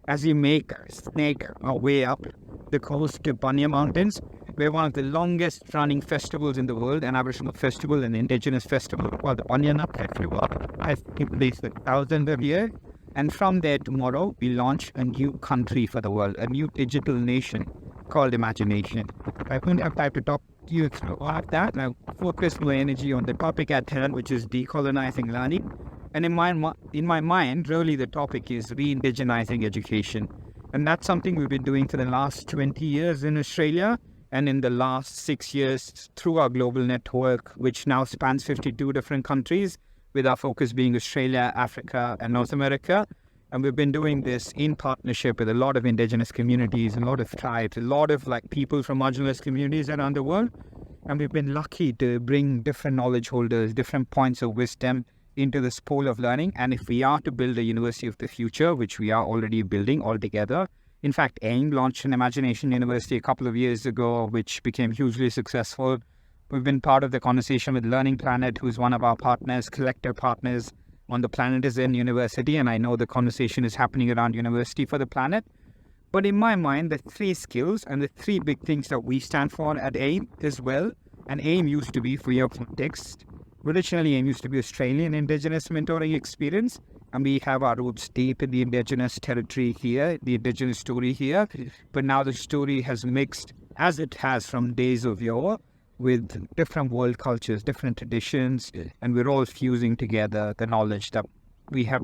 as we snake our way up the coast to Bunya Mountains, where one of the longest running festivals in the world, an Aboriginal festival, an Indigenous festival called the Bunya Festival, has taken place for thousands of years. And from there tomorrow, we launch a new country for the world, a new digital nation called Imagination. I don't have time to talk to you about that. Now, focus my energy on the topic at hand, which is decolonizing learning. And in my mind, really the topic is re-indigenizing education. And that's something we've been doing for the last 20 years in Australia, and in the last 6 years through our global network, which now spans 52 different countries, with our focus being Australia, Africa, and North America. And we've been doing this in partnership with a lot of indigenous communities, a lot of tribes, a lot of people from marginalized communities around the world. And we've been lucky to bring different knowledge holders, different points of wisdom into this pool of learning. And if we are to build a university of the future, which we are already building all together, in fact, AIME launched an Imagination University a couple of years ago, which became hugely successful. We've been part of the conversation with Learning Planet, who's one of our partners, collective partners on the Planet is in University, and I know the conversation is happening around University for the Planet. But in my mind, the three skills and the three big things that we stand for at AIME as well, and AIME used to be, for your context, originally AIME used to be Australian Indigenous mentoring experience, and we have our roots deep in the Indigenous territory here, the Indigenous story here. But now the story has mixed, as it has from days of yore, with different world cultures, different traditions, and we're all fusing together the knowledge that we have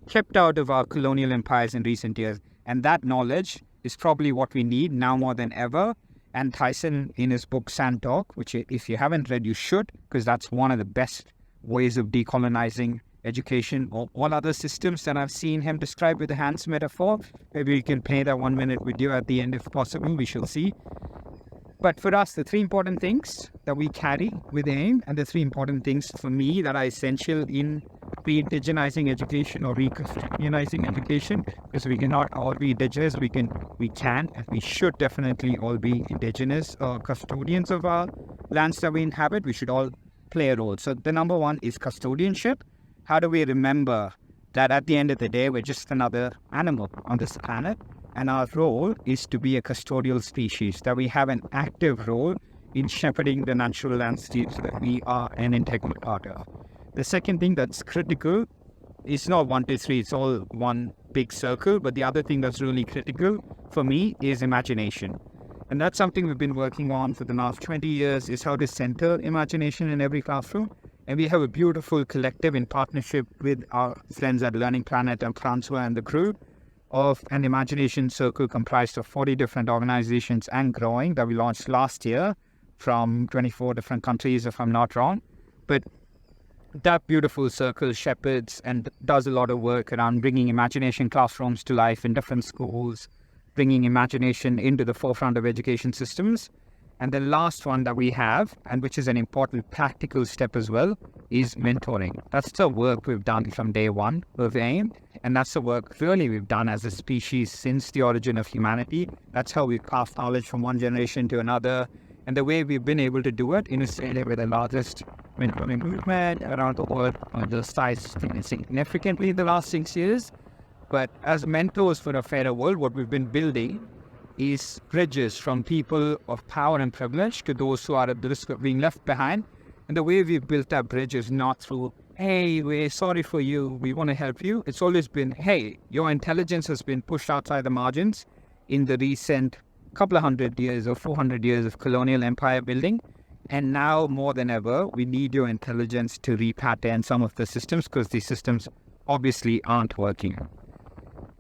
kept out of our colonial empires in recent years. And that knowledge is probably what we need now more than ever. And Tyson, in his book Sand Talk, which if you haven't read, you should, because that's one of the best ways of decolonizing education or all other systems that I've seen him describe with a hands metaphor. Maybe we can play that 1 minute video at the end if possible, we shall see. But for us, the three important things that we carry with AIME, and the three important things for me that are essential in re-indigenizing education or re-custodianizing education, because we cannot all be indigenous, we can and we should definitely all be indigenous custodians of our lands that we inhabit. We should all play a role. So the number one is custodianship. How do we remember that at the end of the day, we're just another animal on this planet, And our role is to be a custodial species, that we have an active role in shepherding the natural landscapes that we are an integral part of. The second thing that's critical is not 1, 2, 3, it's all one big circle, but the other thing that's really critical for me is imagination. And that's something we've been working on for the last 20 years, is how to center imagination in every classroom. And we have a beautiful collective in partnership with our friends at Learning Planet and Francois and the crew of an imagination circle comprised of 40 different organizations and growing that we launched last year from 24 different countries, if I'm not wrong. But that beautiful circle shepherds and does a lot of work around bringing imagination classrooms to life in different schools, bringing imagination into the forefront of education systems. And the last one that we have, and which is an important practical step as well, is mentoring. That's the work we've done from day one of AIME, and that's the work really we've done as a species since the origin of humanity. That's how we've passed knowledge from one generation to another. And the way we've been able to do it in Australia, we're the largest mentoring movement around the world, on the size significantly in the last 6 years. But as mentors for a fairer world, what we've been building is bridges from people of power and privilege to those who are at the risk of being left behind. And the way we've built that bridge is not through, hey, we're sorry for you, we want to help you. It's always been, hey, your intelligence has been pushed outside the margins in the recent couple of 100 years or 400 years of colonial empire building. And now more than ever, we need your intelligence to repattern some of the systems, because these systems obviously aren't working.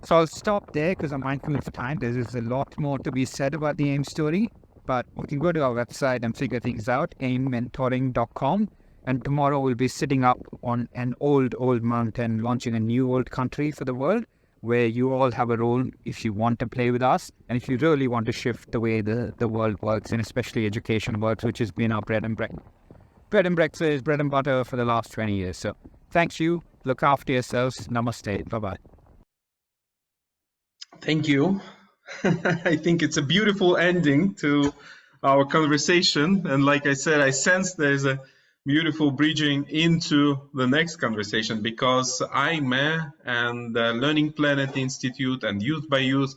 So I'll stop there because I'm mindful of time. There is a lot more to be said about the AIME story, but we can go to our website and figure things out, aimementoring.com. And tomorrow we'll be sitting up on an old mountain, launching a new old country for the world, where you all have a role if you want to play with us, and if you really want to shift the way the world works, and especially education works, which has been our bread and breakfast, bread and butter for the last 20 years. So thanks you. Look after yourselves. Namaste. Bye-bye. Thank you. I think it's a beautiful ending to our conversation. And like I said, I sense there's a beautiful bridging into the next conversation, because AIME and Learning Planet Institute and Youth by Youth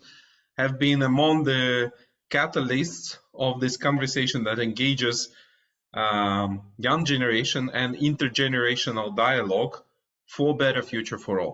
have been among the catalysts of this conversation that engages young generation and intergenerational dialogue for a better future for all.